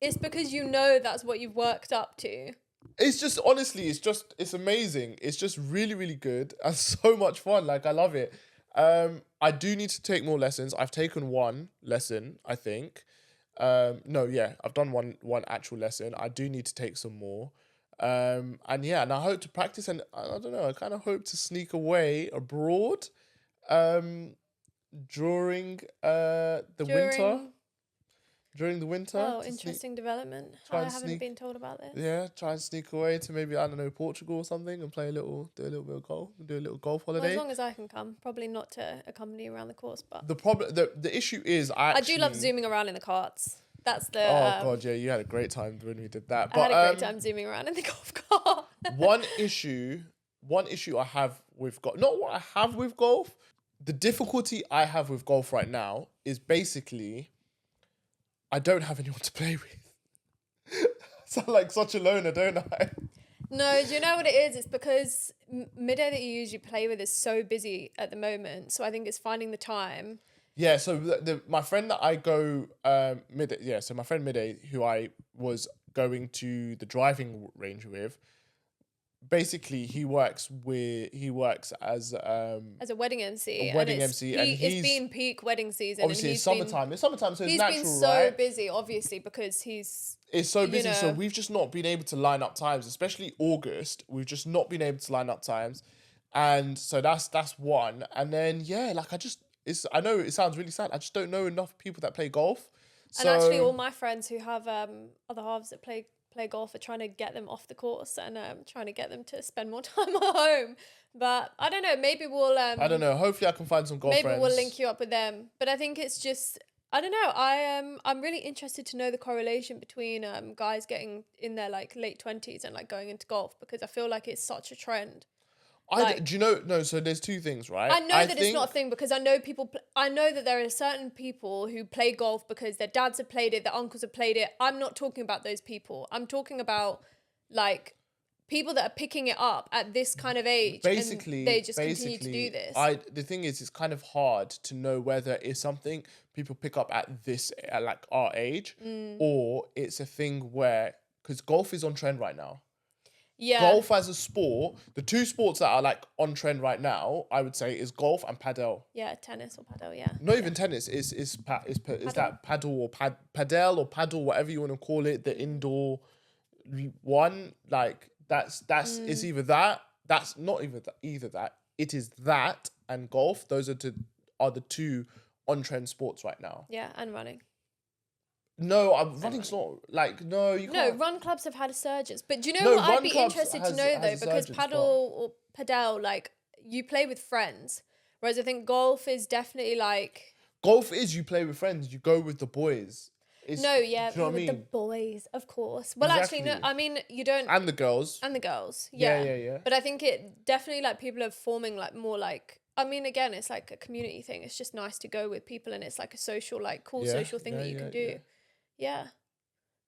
B: it's because you know that's what you've worked up to.
A: It's just, honestly, it's amazing. It's just really, really good and so much fun. Like, I love it. I do need to take more lessons. I've taken one lesson, I think. No, yeah, I've done one actual lesson. I do need to take some more. And yeah, and I hope to practice, and I don't know, I kind of hope to sneak away abroad during the winter. During the winter.
B: Oh, interesting development. I haven't been told about this.
A: Yeah, try and sneak away to maybe, I don't know, Portugal or something, and do a little bit of golf, do a little golf
B: Well,
A: holiday.
B: as long as I can come, probably not to accompany you around the course, but
A: The issue is
B: I do love zooming around in the carts. That's the.
A: Oh god, yeah, you had a great time when we did that.
B: I had a great time zooming around in the golf cart.
A: one issue I have with golf, not what I have with golf. The difficulty I have with golf right now is basically I don't have anyone to play with. Sound like such a loner, don't I?
B: No, do you know what it is? It's because midday that you usually play with is so busy at the moment. So I think it's finding the time.
A: Yeah, so my friend that I go midday, yeah, so my friend Midday, who I was going to the driving range with, basically he works as
B: a wedding MC.
A: MC, and
B: it's been peak wedding season.
A: Obviously, it's summertime. It's summertime, so it's natural, right?
B: He's been so busy, obviously, because
A: it's so busy. So we've just not been able to line up times, especially August. We've just not been able to line up times, and so that's one. And then yeah, like I know it sounds really sad. I just don't know enough people that play golf.
B: And actually, all my friends who have other halves that play golf are trying to get them off the course and trying to get them to spend more time at home. But I don't know. Maybe we'll.
A: I don't know. Hopefully, I can find some golf friends.
B: Maybe we'll link you up with them. But I think it's just. I don't know. I'm really interested to know the correlation between guys getting in their like late 20s and like going into golf, because I feel like it's such a trend.
A: Do you know? No, so there's two things, right?
B: I know that it's not a thing because I know people. I know that there are certain people who play golf because their dads have played it, their uncles have played it. I'm not talking about those people. I'm talking about like people that are picking it up at this kind of age.
A: Basically,
B: and they just continue to do this.
A: The thing is, it's kind of hard to know whether it's something people pick up at like our age, or it's a thing where, because golf is on trend right now.
B: Yeah.
A: Golf as a sport, the two sports that are like on trend right now, I would say, is golf and padel.
B: Yeah, tennis or padel, yeah.
A: Not even tennis, is that paddle or padel or paddle, whatever you want to call it, the indoor one. Like that's it's either that, that's not either that. It is that and golf. Those are the two on trend sports right now.
B: Yeah, and running.
A: No, running's not like you can't.
B: No, run clubs have had a surges, but do you know what I'd be interested to know though? Because paddle or padel, like you play with friends, whereas I think golf is definitely like.
A: Golf is you play with friends. You go with the boys.
B: The boys, of course. Well,
A: exactly.
B: Actually, no. I mean, you don't.
A: And the girls.
B: And the girls, yeah.
A: Yeah.
B: But I think it definitely like people are forming like more like I mean, again, it's like a community thing. It's just nice to go with people, and it's like a social, like cool
A: Yeah,
B: social thing
A: yeah,
B: that you
A: yeah,
B: can do. Yeah.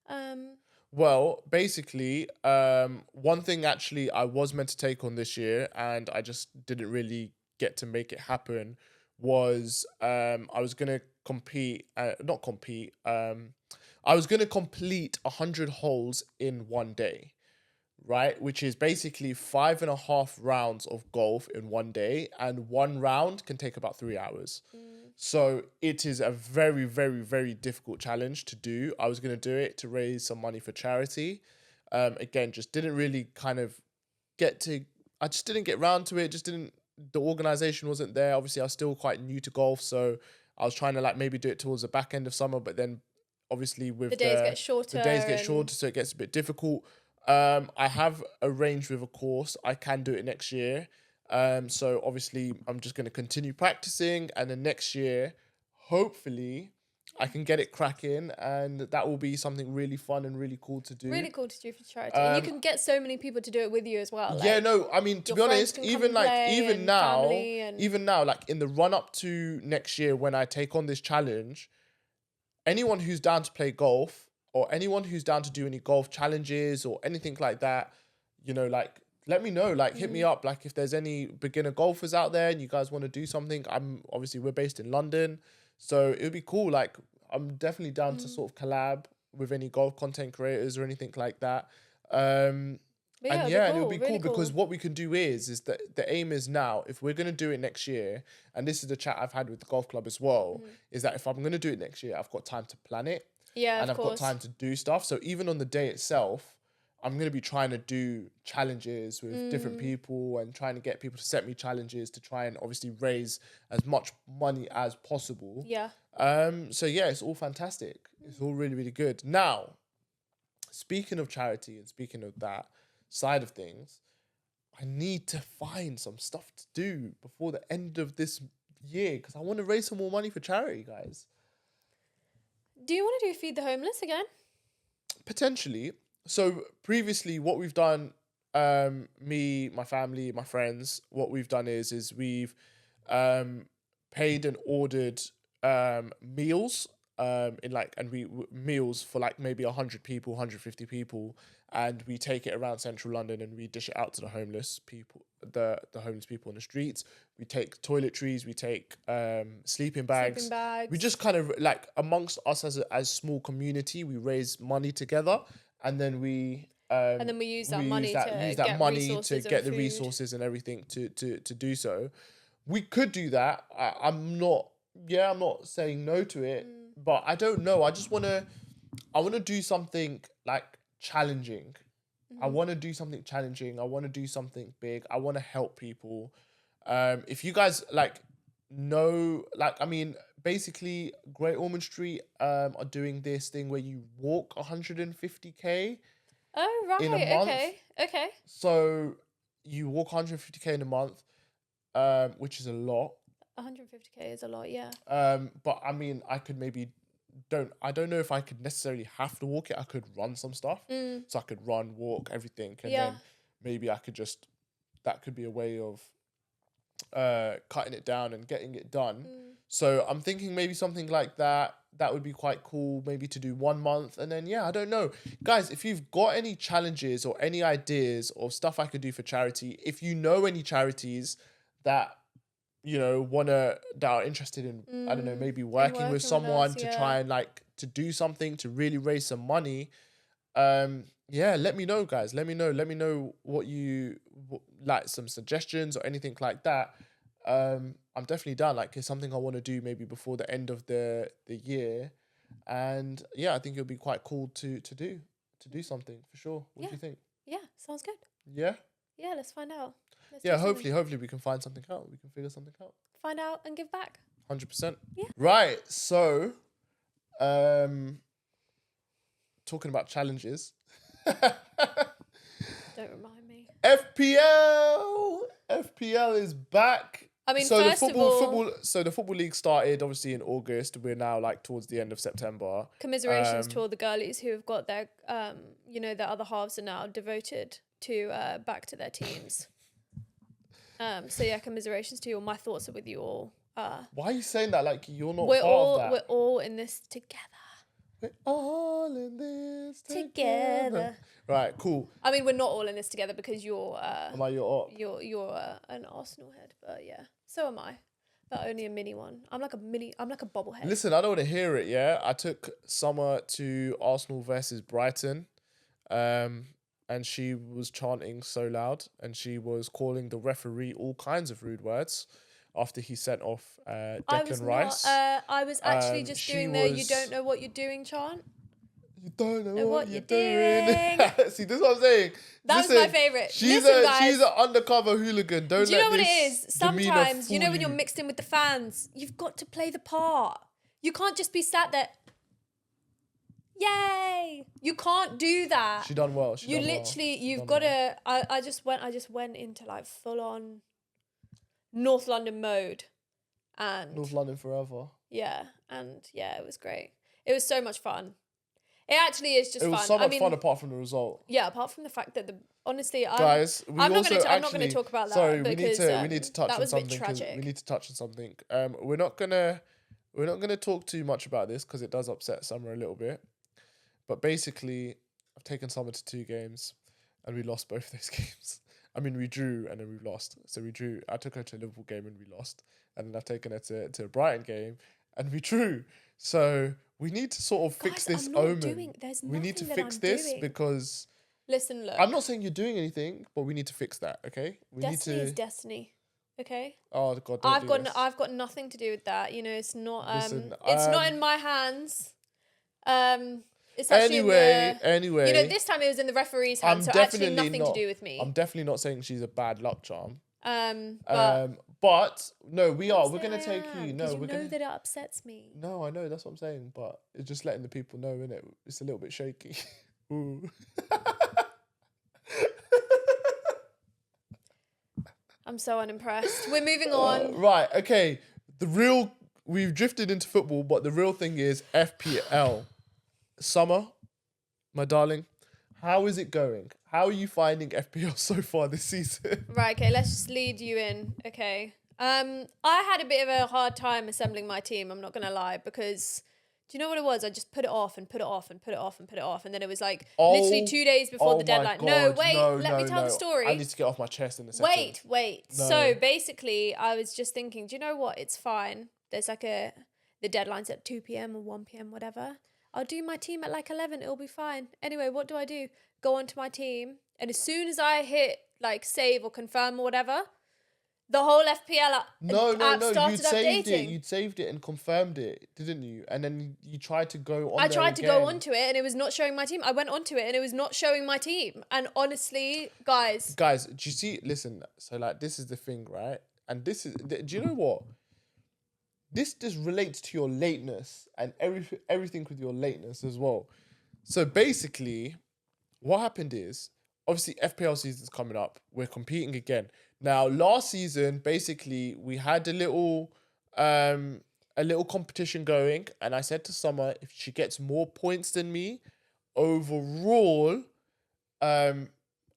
B: Um.
A: Well, basically, one thing actually I was meant to take on this year and I just didn't really get to make it happen was I was gonna compete, not compete, I was gonna complete 100 holes in one day, right? Which is basically 5.5 rounds of golf in one day, and one round can take about 3 hours. So it is a very, very, very difficult challenge to do. I was going to do it to raise some money for charity. Again, just didn't really kind of get to, I just didn't get round to it. Just didn't, the organization wasn't there. Obviously, I was still quite new to golf. So I was trying to like maybe do it towards the back end of summer, but then obviously
B: The
A: with
B: days get
A: the
B: shorter,
A: days get
B: and
A: shorter, so it gets a bit difficult. I have arranged with a course. I can do it next year. So obviously I'm just going to continue practicing, and then next year, hopefully, I can get it cracking, and that will be something really fun and really cool to do.
B: really cool to do for charity. And you
A: Um,
B: can get so many people to do it with you as well.
A: yeah,
B: Like
A: no, I mean to
B: your
A: be
B: friends
A: honest,
B: can come and play,
A: even
B: and
A: now,
B: family, and
A: like in the run up to next year when I take on this challenge, anyone who's down to play golf or anyone who's down to do any golf challenges or anything like that, like let me know, like hit me up. Like if there's any beginner golfers out there and you guys want to do something, we're based in London, so it would be cool. Like I'm definitely down to sort of collab with any golf content creators or anything like that.
B: but
A: And
B: yeah,
A: yeah,
B: it'd be
A: and it'll
B: cool,
A: be
B: really
A: cool because
B: cool.
A: what we can do is that the aim is now, if we're gonna do it next year, and this is the chat I've had with the golf club as well, is that if I'm gonna do it next year, I've got time to plan it
B: Yeah,
A: and
B: of
A: I've got
B: course.
A: time to do stuff. So even on the day itself, I'm gonna be trying to do challenges with different people and trying to get people to set me challenges to try and obviously raise as much money as possible.
B: Yeah.
A: So yeah, it's all fantastic. It's all really, really good. Now, speaking of charity and speaking of that side of things, I need to find some stuff to do before the end of this year because I want to raise some more money for charity, guys.
B: Do you want to do feed the homeless again?
A: Potentially. So previously, what we've done, me, my family, my friends, what we've done is we've paid and ordered meals in like, and meals for like maybe 100 people, 150 people, and we take it around central London and we dish it out to the homeless people, the homeless people on the streets. We take toiletries, we take sleeping bags.
B: Sleeping bags.
A: We just kind of like amongst us as small community, we raise money together, and then we
B: And then we use that money to get
A: money to
B: resources
A: get
B: and
A: the
B: food.
A: resources and everything to do so. We could do that. I'm not. Yeah, I'm not saying no to it, but I don't know. I want to do something like challenging. I want to do something challenging. I want to do something big. I want to help people. If you guys like know, like, I mean, basically, Great Ormond Street are doing this thing where you walk 150k
B: Oh,
A: in a
B: right.
A: month.
B: Okay.
A: So you walk 150k in a month, which is a lot.
B: 150k is a lot, yeah.
A: But I mean, I could maybe I don't know if I could necessarily have to walk it. I could run some stuff, so I could run, walk, everything, and
B: Yeah.
A: then maybe I could just that could be a way of cutting it down and getting it done. So I'm thinking maybe something like that. That would be quite cool, maybe to do 1 month. And then, yeah, I don't know. Guys, if you've got any challenges or any ideas or stuff I could do for charity, if you know any charities that, that are interested in, I don't know, maybe working with
B: working with
A: someone
B: us,
A: to
B: yeah.
A: try and like to do something to really raise some money, yeah, let me know, guys. Let me know what like, some suggestions or anything like that. I'm definitely down. Like, it's something I want to do maybe before the end of the year, and yeah, I think it'll be quite cool to do something for sure. What do you think?
B: Yeah, sounds good.
A: Yeah,
B: Yeah, let's find out. Let's do
A: yeah.
B: something.
A: Hopefully, we can find something out. We can figure something out.
B: Find out and give back.
A: 100%.
B: Yeah.
A: Right. So, talking about challenges.
B: Don't remind me.
A: FPL is back.
B: I mean,
A: so
B: first of all,
A: the football league started obviously in August. We're now like towards the end of September.
B: commiserations to all the girlies who have got their, their other halves are now devoted to back to their teams. So yeah, commiserations to you all. My thoughts are with you all.
A: Why are you saying that? Like you're not
B: We're
A: part of
B: all
A: that.
B: we're all in this together.
A: We're all in this together.
B: Together.
A: Right, cool.
B: I mean, we're not all in this together because you're
A: Am I your op?
B: you're an Arsenal head, but yeah, so am I. But only a mini one. I'm like a bobblehead.
A: Listen, I don't want to hear it, yeah? I took Summer to Arsenal versus Brighton, and she was chanting so loud, and she was calling the referee all kinds of rude words after he sent off Declan Rice.
B: I was actually just
A: she
B: doing the "you
A: was-
B: don't know what you're doing" chant.
A: You don't know
B: Know
A: what you're doing. See, this is what I'm saying.
B: That was my favourite.
A: She's
B: Listen, guys.
A: she's an undercover hooligan. Don't
B: Do you
A: let
B: know what it
A: this
B: is?
A: demeanor
B: Sometimes, you know,
A: fool
B: when you're mixed in with the fans, you've got to play the part. You can't just be sat there. Yay! You can't do that.
A: She done well.
B: You literally, you've got to. I just went into like full on North London mode, and
A: North London forever.
B: yeah, it was great. It was so much fun. It actually is just
A: It was
B: fun.
A: so much fun apart from the result.
B: Yeah, apart from the fact that honestly,
A: Guys,
B: I'm not going to talk about that.
A: Sorry,
B: because,
A: we need to touch
B: that
A: on
B: was a bit
A: something. 'Cause
B: tragic.
A: we need to touch on something. We're not gonna talk too much about this because it does upset Summer a little bit. But basically, I've taken Summer to 2 games, and we lost both those games. I mean, we drew and then we lost. So we drew. I took her to a Liverpool game and we lost, and then I've taken her to a Brighton game and we drew. So we need to sort of fix
B: Guys,
A: this
B: I'm not
A: omen.
B: there's
A: We need to
B: nothing that
A: fix
B: I'm
A: this
B: doing.
A: because
B: Listen, look.
A: I'm not saying you're doing anything, but we need to fix that. Okay, we
B: Destiny
A: need to.
B: is destiny. Okay.
A: Oh God!
B: I've got nothing to do with that. You know, it's not.
A: Listen,
B: it's not in my hands. It's actually
A: Anyway.
B: You know, this time it was in the referee's hands, so actually nothing to do with me.
A: I'm definitely not saying she's a bad luck charm.
B: But
A: no, we are. We're
B: say
A: gonna
B: I
A: take
B: am,
A: you.
B: 'cause
A: No, we're gonna.
B: that it upsets me.
A: No, I know that's what I'm saying, but it's just letting the people know, innit? It's a little bit shaky. Ooh.
B: I'm so unimpressed. We're moving on.
A: Right. Okay. We've drifted into football, but the real thing is FPL. Summer, my darling, how is it going? How are you finding FPL so far this season?
B: Right, okay, let's just lead you in. Okay. I had a bit of a hard time assembling my team, I'm not gonna lie, because do you know what it was? I just put it off and put it off and put it off and put it off, and then it was like literally 2 days before the deadline. Let me tell the story.
A: I need to get off my chest in a second.
B: Wait.
A: No.
B: So basically, I was just thinking, do you know what? It's fine. There's like the deadline's at 2 p.m. or 1 p.m, whatever. I'll do my team at like 11. It'll be fine. Anyway, what do? Go onto my team. And as soon as I hit like save or confirm or whatever, the whole FPL app started
A: You'd saved
B: updating.
A: it. You'd saved it and confirmed it, didn't you? And then you tried to go on.
B: I tried to go onto it and it was not showing my team. I went onto it and it was not showing my team. And honestly, guys,
A: do you see? Listen, so like this is the thing, right? And this is. Do you know what? This just relates to your lateness and everything with your lateness as well. So basically, what happened is, obviously FPL season's coming up. We're competing again. Now, last season, basically, we had a little competition going, and I said to Summer, if she gets more points than me overall, I'll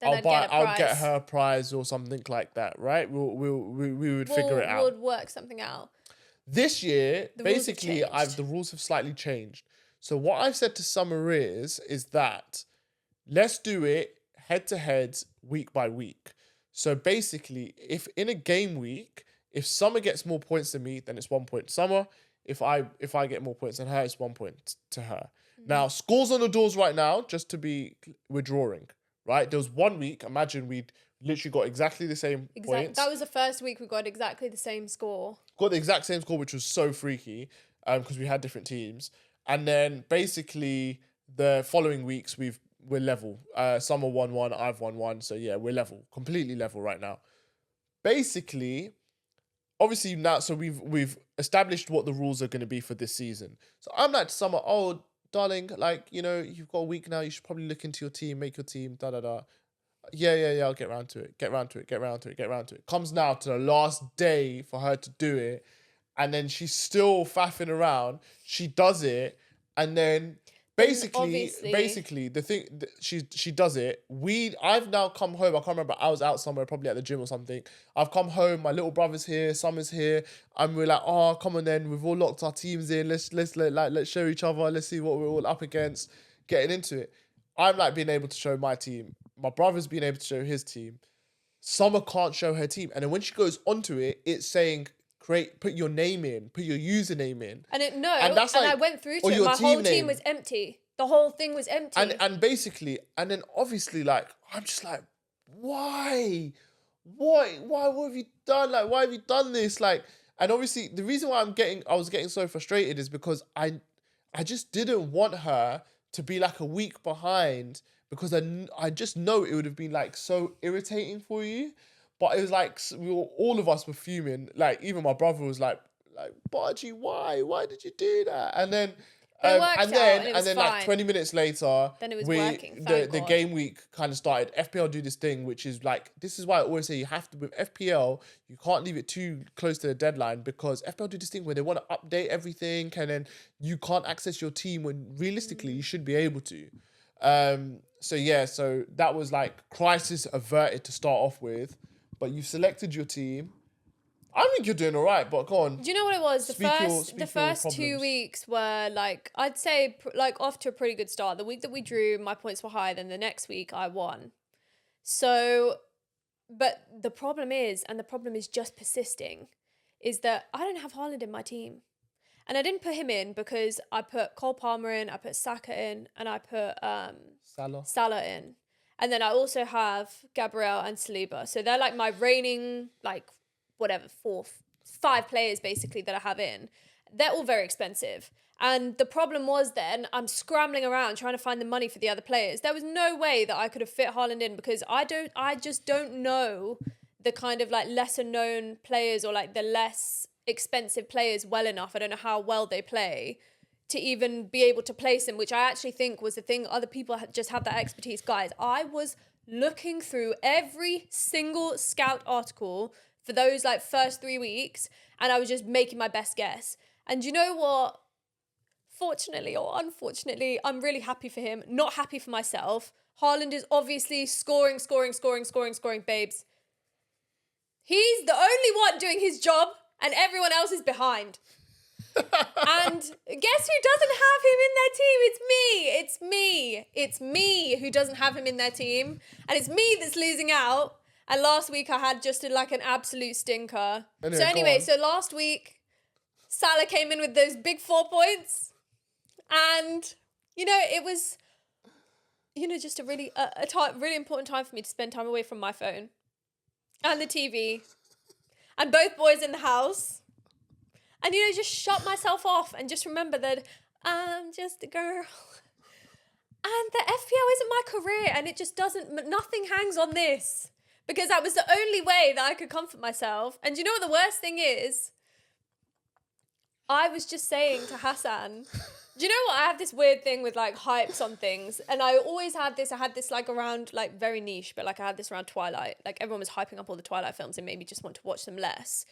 A: get her a prize or something like that, right? We would figure it out.
B: We'll work something out.
A: This year, basically,
B: the
A: rules have slightly changed. So what I've said to Summer is that let's do it head to head, week by week. So basically, if in a game week, if Summer gets more points than me, then it's 1 point to Summer. If I get more points than her, it's 1 point to her. Mm-hmm. Now, scores on the doors right now, we're drawing, right? There was 1 week, imagine we'd literally got exactly the same points.
B: That was the first week we got exactly the same score.
A: Got the exact same score, which was so freaky, because we had different teams. And then basically the following weeks we're level. Summer won 1, I've won 1. So yeah, we're level, completely level right now. Basically, obviously now, so we've established what the rules are going to be for this season. So I'm like to Summer, oh darling, like, you know, you've got a week now. You should probably look into your team, make your team, Yeah, I'll get round to it. Comes now to the last day for her to do it. And then she's still faffing around. She does it. And then basically, the thing she does it. I've now come home. I can't remember. I was out somewhere, probably at the gym or something. I've come home. My little brother's here. Summer's here, and we're like, oh, come on, then we've all locked our teams in. Let's show each other. Let's see what we're all up against. Getting into it. I'm like being able to show my team. My brother's being able to show his team. Summer can't show her team, and then when she goes onto it, it's saying put your name in, put your username in.
B: And I went through to it. My whole team was empty. The whole thing was empty.
A: And basically, and then obviously, like, I'm just like, why? What have you done? Like, why have you done this? Like, and obviously the reason why I was getting so frustrated is because I just didn't want her to be like a week behind, because I just know it would have been like so irritating for you. But it was like all of us were fuming. Like even my brother was like, Bargy, why? Why did you do that? And then and then like 20 minutes later,
B: then it was working.
A: The game week kind of started. FPL do this thing, which is like, this is why I always say you have to, with FPL, you can't leave it too close to the deadline, because FPL do this thing where they want to update everything, and then you can't access your team when realistically you should be able to. So that was like crisis averted to start off with, but you selected your team. I think you're doing all right, but go on.
B: Do you know what it was? The first 2 weeks were like, I'd say like off to a pretty good start. The week that we drew, my points were higher. Then the next week I won. So, but the problem is just persisting, is that I don't have Haaland in my team. And I didn't put him in because I put Cole Palmer in, I put Saka in, and I put Salah in. And then I also have Gabriel and Saliba. So they're like my reigning, like, whatever, 5 players basically that I have in. They're all very expensive. And the problem was then I'm scrambling around trying to find the money for the other players. There was no way that I could have fit Haaland in, because I just don't know the kind of like lesser known players, or like the less expensive players well enough. I don't know how well they play to even be able to place him, which I actually think was the thing. Other people just have that expertise. Guys, I was looking through every single scout article for those like first 3 weeks, and I was just making my best guess. And you know what? Fortunately or unfortunately, I'm really happy for him, not happy for myself. Haaland is obviously scoring, babes. He's the only one doing his job, and everyone else is behind. And guess who doesn't have him in their team? It's me who doesn't have him in their team, and it's me that's losing out. And last week I had just like an absolute stinker. So last week Salah came in with those big 4 points, and it was just a really really important time for me to spend time away from my phone and the TV and both boys in the house, and just shut myself off and just remember that I'm just a girl. And the FPL isn't my career, and it just nothing hangs on this, because that was the only way that I could comfort myself. And you know what the worst thing is? I was just saying to Hassan, do you know what? I have this weird thing with like hypes on things. And I always had this. I had this like around, like very niche, but like I had this around Twilight. Like everyone was hyping up all the Twilight films and made me just want to watch them less.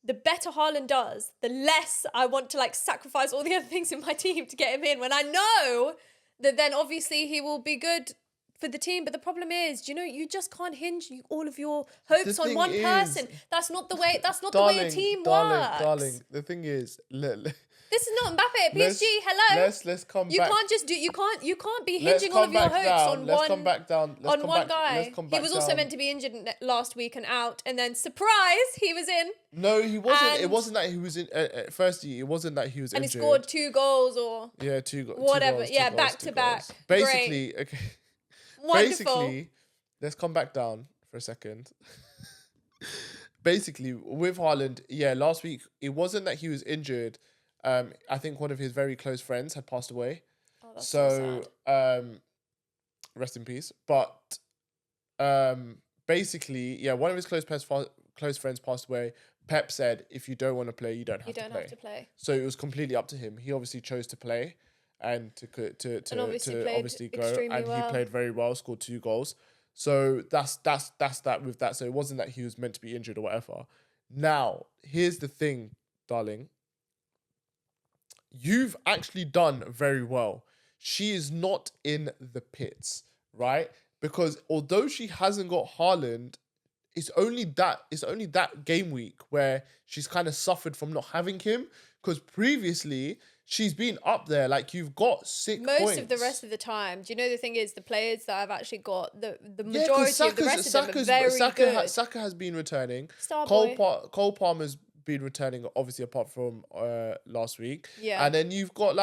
B: The better Haaland does, the less I want to like sacrifice all the other things in my team to get him in, when I know that then obviously he will be good for the team. But the problem is, you just can't hinge all of your hopes on one person. That's not the way a team works.
A: Darling, the thing is,
B: this is not Mbappe at PSG. Hello.
A: Let's come back.
B: You can't just do. You can't be hinging all of your hopes on one.
A: Let's come back down.
B: On one guy. He was also meant to be injured last week and out, and then surprise, he was in.
A: No, he wasn't. It wasn't that he was in. Firstly, it wasn't that he was
B: and
A: injured.
B: And he scored 2 goals or
A: 2 goals.
B: Whatever. Back to back.
A: Basically,
B: great.
A: Okay.
B: Wonderful.
A: Basically, let's come back down for a second. Basically, with Haaland, last week it wasn't that he was injured. I think one of his very close friends had passed away.
B: Oh, that's so sad.
A: Rest in peace. But basically, one of his close friends passed away. Pep said, if you don't want to play, you don't have to play. So it was completely up to him. He obviously chose to play and to obviously go, and he played very well, scored 2 goals. So that's that with that. So it wasn't that he was meant to be injured or whatever. Now, here's the thing, darling. You've actually done very well. she is not in the pits, right? Because although she hasn't got Haaland, it's only that game week where she's kind of suffered from not having him. Because previously she's been up there. Like, you've got sick
B: Most
A: points.
B: of the rest of the time. Do you know the thing is the players that I've actually got the
A: Yeah, because
B: majority of the rest of them are very good.
A: Saka has been returning.
B: Starboy.
A: Cole Palmer's been returning, obviously, apart from last week.
B: Yeah.
A: And then you've got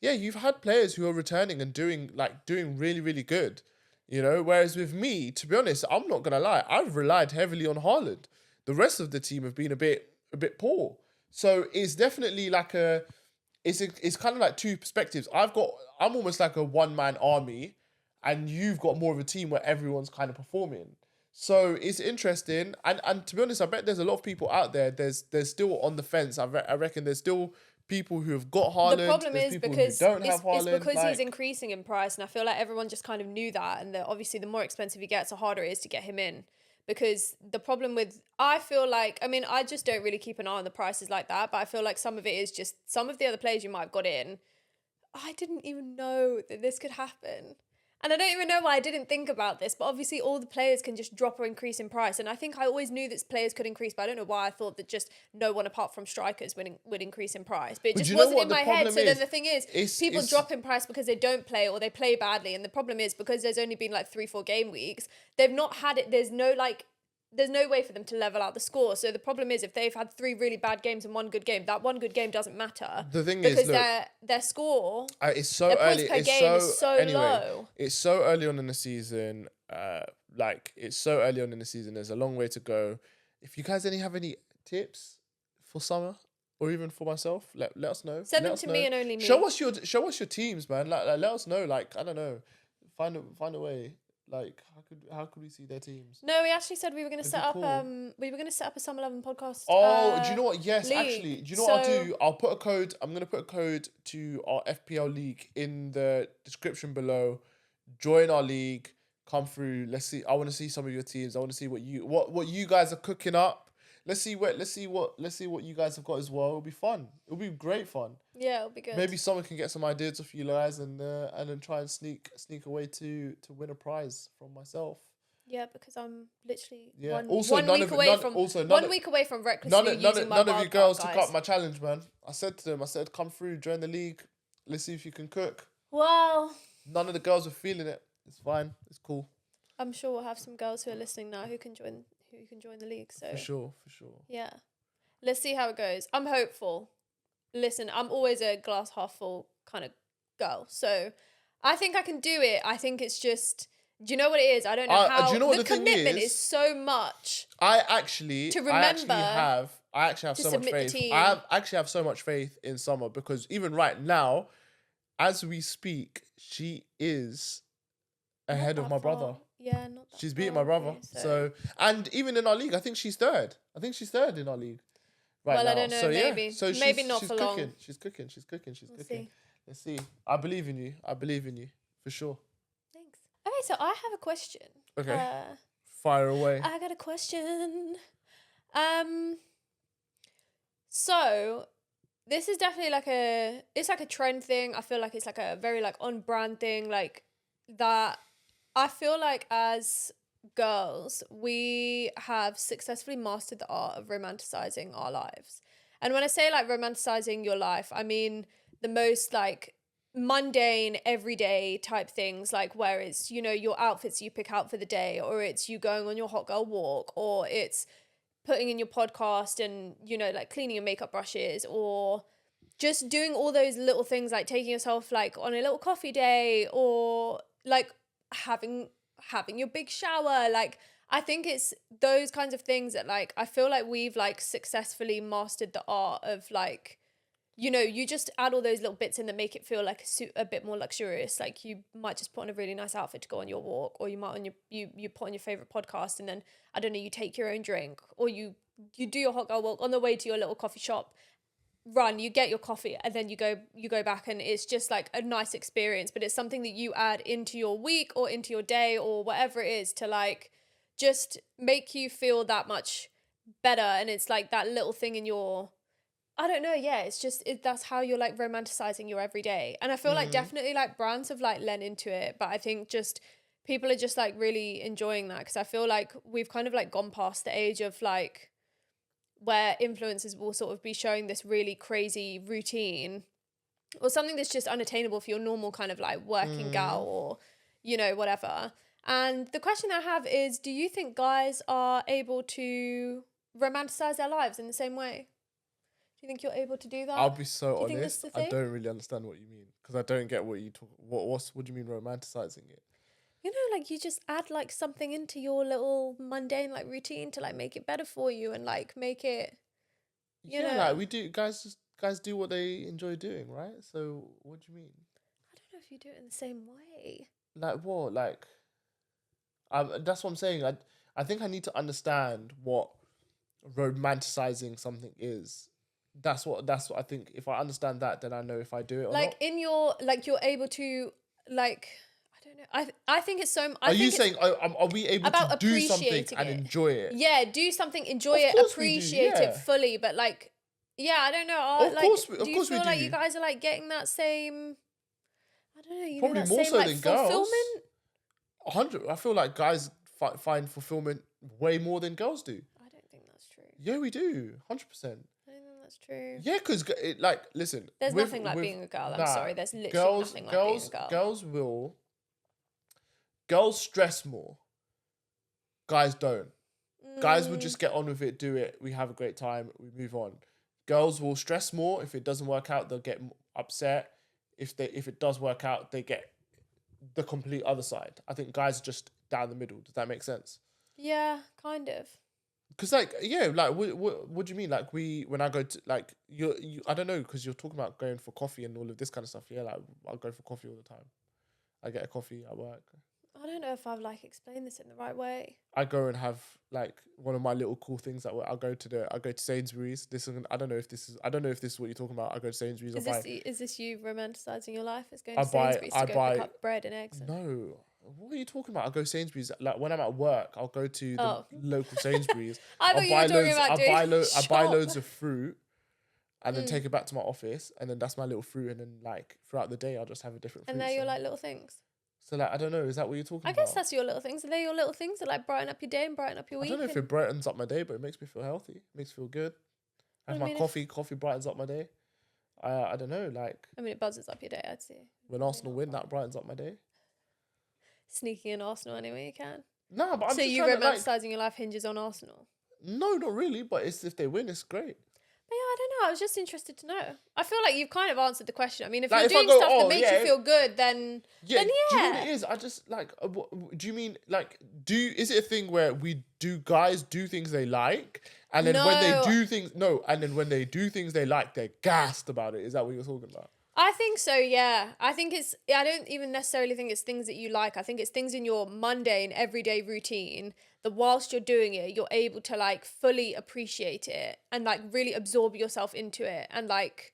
A: you've had players who are returning and doing really, really good. You know, whereas with me, to be honest, I'm not gonna lie, I've relied heavily on Haaland. The rest of the team have been a bit poor. So it's definitely it's kind of like two perspectives. I'm almost like a one-man army, and you've got more of a team where everyone's kind of performing. So it's interesting, and to be honest, I bet there's a lot of people out there. There's still on the fence. I reckon there's still people who have got Haaland.
B: The problem
A: there's
B: is
A: people
B: because
A: who don't have
B: it's
A: Haaland.
B: because he's increasing in price, and I feel like everyone just kind of knew that, and that obviously the more expensive he gets, the harder it is to get him in. Because the problem with, I feel like, I mean, I just don't really keep an eye on the prices like that, but I feel like some of it is just some of the other players you might have got in. I didn't even know that this could happen. And I don't even know why I didn't think about this, but obviously all the players can just drop or increase in price. And I think I always knew that players could increase, but I don't know why I thought that just no one apart from strikers would increase in price. But it just wasn't in my head. So then the thing is, people drop in price because they don't play or they play badly. And the problem is because there's only been like 3-4 game weeks, they've not had it. There's no way for them to level out the score. So the problem is if they've had 3 really bad games and 1 good game, that 1 good game doesn't matter.
A: The thing
B: because
A: is, look,
B: their score,
A: it's so
B: their
A: early.
B: points per game is so low.
A: It's so early on in the season. It's so early on in the season. There's a long way to go. If you guys have any tips for summer, or even for myself, let us know.
B: Send them to me and only me.
A: Show us your teams, man. Like let us know. Like, I don't know. Find a way. Like, how could we see their teams?
B: No, we actually said we were going to set up
A: cool?
B: we were going to set up a Summer 11 podcast.
A: Oh, do you know what? Yes,
B: league.
A: actually. Do you know what I'll do? I'll put a code. I'm going to put a code to our FPL league in the description below. Join our league. Come through. Let's see. I want to see some of your teams. I want to see what you guys are cooking up. Let's see what you guys have got as well. It'll be fun. It'll be great fun.
B: Yeah, it'll be good.
A: Maybe someone can get some ideas off you guys and then try and sneak away to win a prize from myself.
B: Yeah, because I'm literally
A: one
B: week away from recklessly using my
A: none of you girls
B: guys.
A: took up my challenge, man. I said to them, come through, join the league. Let's see if you can cook.
B: Well,
A: none of the girls were feeling it. It's fine. It's cool.
B: I'm sure we'll have some girls who are listening now who can join the league. So
A: for sure.
B: Yeah, let's see how it goes. I'm hopeful. Listen, I'm always a glass half full kind of girl, so I think I can do it. I think it's just, do you know what it is? I don't know how. Do you know what the commitment is so much.
A: I actually have so much faith. I actually have so much faith in Summer because even right now, as we speak, she is ahead of my brother.
B: Yeah, not that
A: she's beating my brother. So, and even in our league, I think she's third. in our league right now.
B: I don't know.
A: So,
B: maybe.
A: Yeah. So
B: maybe not for
A: cooking.
B: long.
A: She's cooking.
B: We'll see.
A: Let's see. I believe in you. For sure.
B: Thanks. Okay, so I have a question.
A: Okay. Fire away.
B: I got a question. So this is definitely it's like a trend thing. I feel like it's like a very like on brand thing, like that. I feel like as girls, we have successfully mastered the art of romanticizing our lives. And when I say like romanticizing your life, I mean the most like mundane, everyday type things, like where it's, your outfits you pick out for the day, or it's you going on your hot girl walk, or it's putting in your podcast and, like cleaning your makeup brushes, or just doing all those little things like taking yourself like on a little coffee day, or like having your big shower. Like, I think it's those kinds of things that like I feel like we've like successfully mastered the art of like, you just add all those little bits in that make it feel like a bit more luxurious. Like you might just put on a really nice outfit to go on your walk, or you might you put on your favorite podcast, and then I don't know, you take your own drink, or you do your hot girl walk on the way to your little coffee shop. You get your coffee, and then you go back, and it's just like a nice experience. But it's something that you add into your week or into your day or whatever it is to like just make you feel that much better. And it's like that little thing in your, I don't know. Yeah, it's just that's how you're like romanticizing your everyday, and I feel like definitely like brands have like lent into it, but I think just people are just like really enjoying that because I feel like we've kind of like gone past the age of like where influencers will sort of be showing this really crazy routine or something that's just unattainable for your normal kind of like working gal or whatever. And the question I have is, do you think guys are able to romanticize their lives in the same way? Do you think you're able to do
A: I'll
B: that?
A: be so
B: Do you think this is
A: honest.
B: the
A: I
B: thing?
A: don't really understand what you mean because I don't get what you talk. What do you mean romanticizing it?
B: Like you just add like something into your little mundane like routine to like make it better for you and like make it, you
A: Yeah,
B: know.
A: like we do. Guys do what they enjoy doing, right? So what do you mean?
B: I don't know if you do it in the same way.
A: Like what? Like that's what I'm saying. I think I need to understand what romanticizing something is. That's what I think. If I understand that, then I know if I do it or
B: Like
A: not.
B: in your like you're able to like I don't know. I think it's so
A: Are
B: I
A: you
B: think it's
A: saying are we able to
B: about
A: do something
B: appreciating
A: and
B: it.
A: enjoy it?
B: Yeah, do something, enjoy
A: Of
B: it,
A: course we do.
B: appreciate it
A: Yeah.
B: fully, but like yeah, I don't know.
A: Of
B: Like
A: course,
B: do
A: of
B: you
A: course we
B: feel like you
A: do.
B: guys are like getting that same I don't know,
A: Probably
B: that
A: more
B: same
A: so
B: like
A: than girls.
B: fulfillment?
A: 100. I feel like guys find fulfillment way more than girls do.
B: I don't think that's true.
A: Yeah, we do. 100%.
B: I don't think that's true.
A: Yeah, because like, listen,
B: There's
A: with
B: nothing like being a girl. I'm
A: nah,
B: sorry. There's literally nothing like being a girl.
A: girls stress more. Guys don't. Guys will
B: Mm,
A: just get on with it, do it. We have a great time. We move on. Girls will stress more. If it doesn't work out, they'll get upset. If it does work out, they get the complete other side. I think guys are just down the middle. Does that make sense?
B: yeah, kind of.
A: Because like yeah, like what do you mean? Like when I go to like I don't know because you're talking about going for coffee and all of this kind of stuff. Yeah, like I go for coffee all the time. I get a coffee at work.
B: I don't know if I've like explained this in the right way.
A: I go and have like one of my little cool things that I go to Sainsbury's. I don't know if this is what you're talking about. I go to Sainsbury's.
B: Is this you romanticizing your life? Is going
A: I
B: to
A: buy
B: Sainsbury's
A: I
B: to go pick
A: buy
B: up bread and eggs?
A: no. What are you talking about? I go to Sainsbury's like when I'm at work. I'll go to the
B: Oh,
A: local Sainsbury's.
B: I
A: I'll
B: thought you
A: buy
B: were talking
A: loads.
B: about doing
A: I buy
B: shop.
A: loads of fruit and then
B: Mm.
A: take it back to my office, and then that's my little fruit, and then like throughout the day I'll just have a different fruit.
B: And they're your
A: So,
B: like little things.
A: so like I don't know, is that what you're talking
B: I guess
A: about?
B: that's your little things. Are they your little things that like brighten up your day and brighten up your
A: I don't
B: week?
A: know if it brightens up my day, but it makes me feel healthy. It makes me feel good. I
B: I
A: have my
B: mean,
A: coffee. Coffee brightens up my day. I don't know, like
B: it buzzes up your day. I'd say.
A: when Arsenal win, that brightens up my day.
B: Sneaking in Arsenal any way you can.
A: No, but I'm
B: So
A: just
B: you
A: trying to like.
B: romanticizing your life hinges on Arsenal.
A: No, not really. But it's if they win, it's great.
B: But yeah, I don't know. I was just interested to know. I feel like you've kind of answered the question. I mean, if
A: Like,
B: you're
A: if I
B: doing
A: go,
B: stuff that
A: oh,
B: makes
A: yeah,
B: you feel good, then
A: Yeah,
B: then
A: do you know
B: yeah.
A: what it is? I just like. Do you mean like is it a thing where guys do things they like, and then when they
B: No,
A: do things and then when they do things they like, they're gassed about it? Is that what you're talking about?
B: I think so. Yeah, I think it's. I don't even necessarily think it's things that you like. I think it's things in your mundane, everyday routine that whilst you're doing it, you're able to like fully appreciate it and like really absorb yourself into it. And like,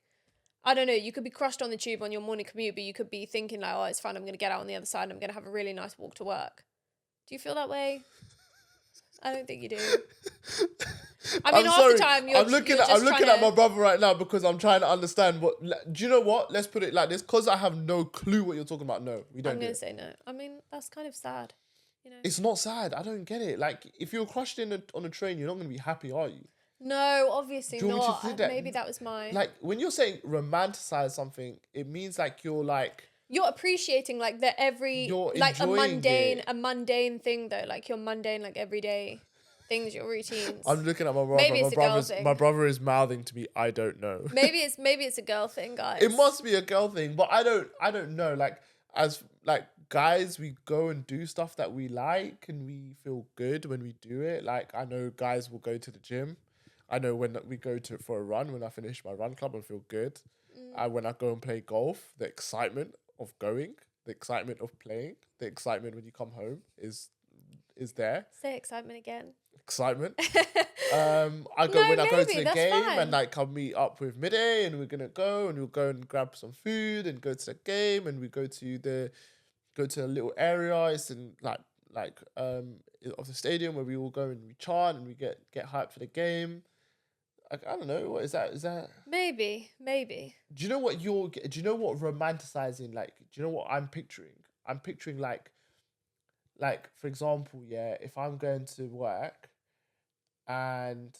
B: I don't know, you could be crushed on the tube on your morning commute, but you could be thinking like, oh, it's fine. I'm gonna get out on the other side and I'm gonna have a really nice walk to work. Do you feel that way? I don't think you do. I mean,
A: I'm
B: half the
A: sorry.
B: time you're
A: I'm looking
B: just
A: at
B: trying
A: my
B: to.
A: brother right now because I'm trying to understand what. Do you know what? Let's put it like this. Because I have no clue what you're talking about. No, we don't
B: I'm
A: do
B: gonna
A: it.
B: say no. I mean, that's kind of sad, you know.
A: It's not sad. I don't get it. Like if you're crushed on a train, you're not gonna be happy, are you?
B: No, obviously
A: Do you want me to
B: not.
A: think that?
B: Maybe that was my.
A: Like when you're saying romanticize something, it means like you're like.
B: You're appreciating like the every
A: You're
B: like
A: enjoying it.
B: a mundane thing though, like your mundane like everyday things, your routines.
A: I'm looking at my brother.
B: Maybe it's a girl thing.
A: My brother is mouthing to me. I don't know.
B: Maybe it's a girl thing, guys.
A: It must be a girl thing, but I don't know. Like as like guys, we go and do stuff that we like, and we feel good when we do it. Like I know guys will go to the gym. I know when we go for a run, when I finish my run club, I feel good. When I go and play golf, the excitement of going, the excitement of playing, the excitement when you come home is there.
B: Say excitement again.
A: Excitement. I go
B: No,
A: when I go to
B: maybe,
A: the
B: that's
A: game
B: fine.
A: and like I'll meet up with Midday and we're gonna go and we'll go and grab some food and go to the game and we go to a little area. It's in of the stadium where we all go and we chant and we get hyped for the game. I don't know. What is that? Is that?
B: Maybe.
A: Do you know what you're? Do you know what romanticizing like? Do you know what I'm picturing? I'm picturing like for example, yeah. If I'm going to work, and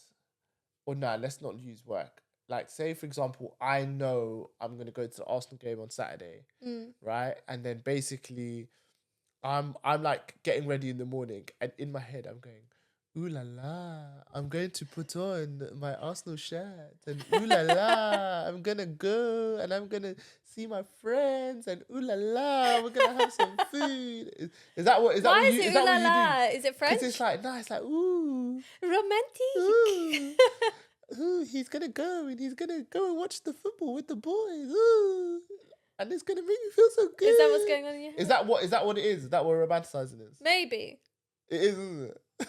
A: or no, let's not use work. Like, say for example, I know I'm gonna go to the Arsenal game on Saturday,
B: Mm.
A: right? And then basically, I'm like getting ready in the morning, and in my head I'm going, ooh la la, I'm going to put on my Arsenal shirt, and ooh la la, I'm gonna go and I'm gonna see my friends, and ooh la la, we're gonna have some food. Is that what? Is that what
B: Why is
A: you?
B: it
A: Is
B: ooh
A: that
B: la
A: what you do?
B: la? Is it
A: Because
B: French?
A: it's like no, it's like ooh,
B: Romantic.
A: ooh, ooh. He's gonna go and he's gonna go and watch the football with the boys. Ooh. And it's gonna make me feel so good.
B: Is that what's going on in your head?
A: Is that what? Is that what it is? Is that what romanticizing is?
B: Maybe.
A: It is, isn't it?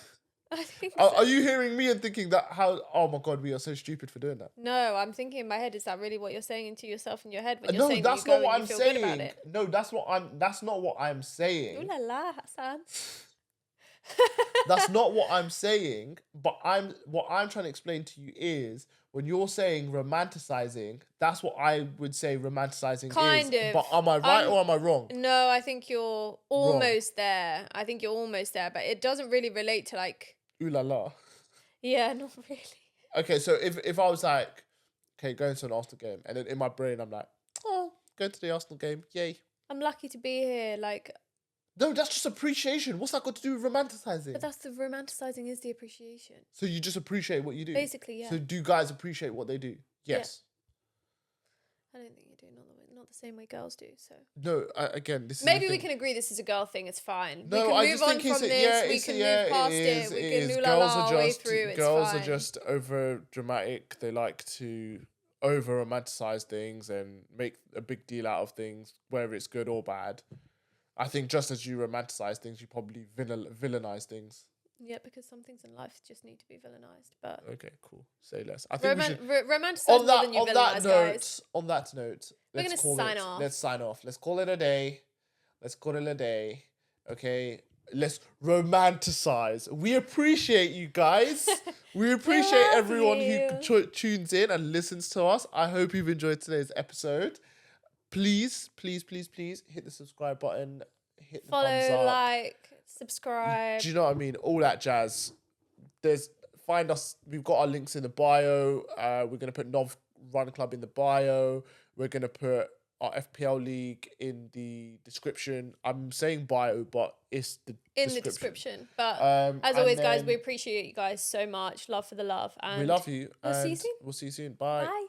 B: I think
A: Are,
B: so.
A: are you hearing me and thinking that how? Oh my god, we are so stupid for doing that.
B: No, I'm thinking in my head, is that really what you're saying to yourself in your head when you're
A: No,
B: saying that you
A: that's
B: go
A: not what
B: and you
A: I'm
B: feel good about
A: saying.
B: it?
A: No, that's what I'm. That's not what I'm
B: Ooh
A: saying.
B: la la, Hassan.
A: That's not what I'm saying. But what I'm trying to explain to you is when you're saying romanticizing, that's what I would say romanticizing
B: Kind
A: is.
B: of.
A: But am I right or am I wrong?
B: No, I think you're
A: Wrong.
B: almost there. I think you're almost there, but it doesn't really relate to like.
A: Ooh la la.
B: Yeah, not really.
A: Okay, so if I was like, okay, going to an Arsenal game, and then in my brain I'm like, oh, going to the Arsenal game, yay.
B: I'm lucky to be here. Like,
A: No, that's just appreciation. What's that got to do with romanticizing?
B: but that's the romanticizing is the appreciation.
A: So you just appreciate what you do.
B: Basically, yeah.
A: So do guys appreciate what they do? Yes.
B: I don't think you do, not the same way girls do. So
A: No. Again, this is
B: maybe
A: the
B: we
A: thing.
B: can agree this is a girl thing. It's fine.
A: No,
B: we can
A: I
B: move
A: just
B: on
A: think
B: from
A: it's
B: this. We can move past it. We can ooh la
A: Girls
B: la
A: are
B: our way
A: just
B: through. It's
A: girls
B: fine.
A: are just over dramatic. They like to over romanticize things and make a big deal out of things, whether it's good or bad. I think just as you romanticize things, you probably villainize things.
B: Yeah, because some things in life just need to be villainized. But
A: Okay, cool. Say less. I think we should.
B: romanticize more than you villainize, guys.
A: On that note,
B: We're
A: let's
B: gonna
A: call
B: sign
A: it.
B: off.
A: Let's sign off. Let's call it a day. Let's call it a day. Okay. Let's romanticize. We appreciate you guys. We appreciate
B: love
A: everyone
B: you.
A: who tunes in and listens to us. I hope you've enjoyed today's episode. Please, please, please, please hit the subscribe button. Hit the thumbs
B: Follow,
A: up.
B: like, subscribe.
A: Do you know what I mean? All that jazz. Find us. We've got our links in the bio. We're gonna put Nov Run Club in the bio. We're gonna put our FPL league in the description. I'm saying bio, but it's the
B: description. But
A: Um,
B: as
A: and
B: always, guys, we
A: then
B: appreciate you guys so much. Love for the love. And
A: we love you.
B: we'll see you
A: and
B: soon.
A: We'll see you soon. Bye.
B: Bye.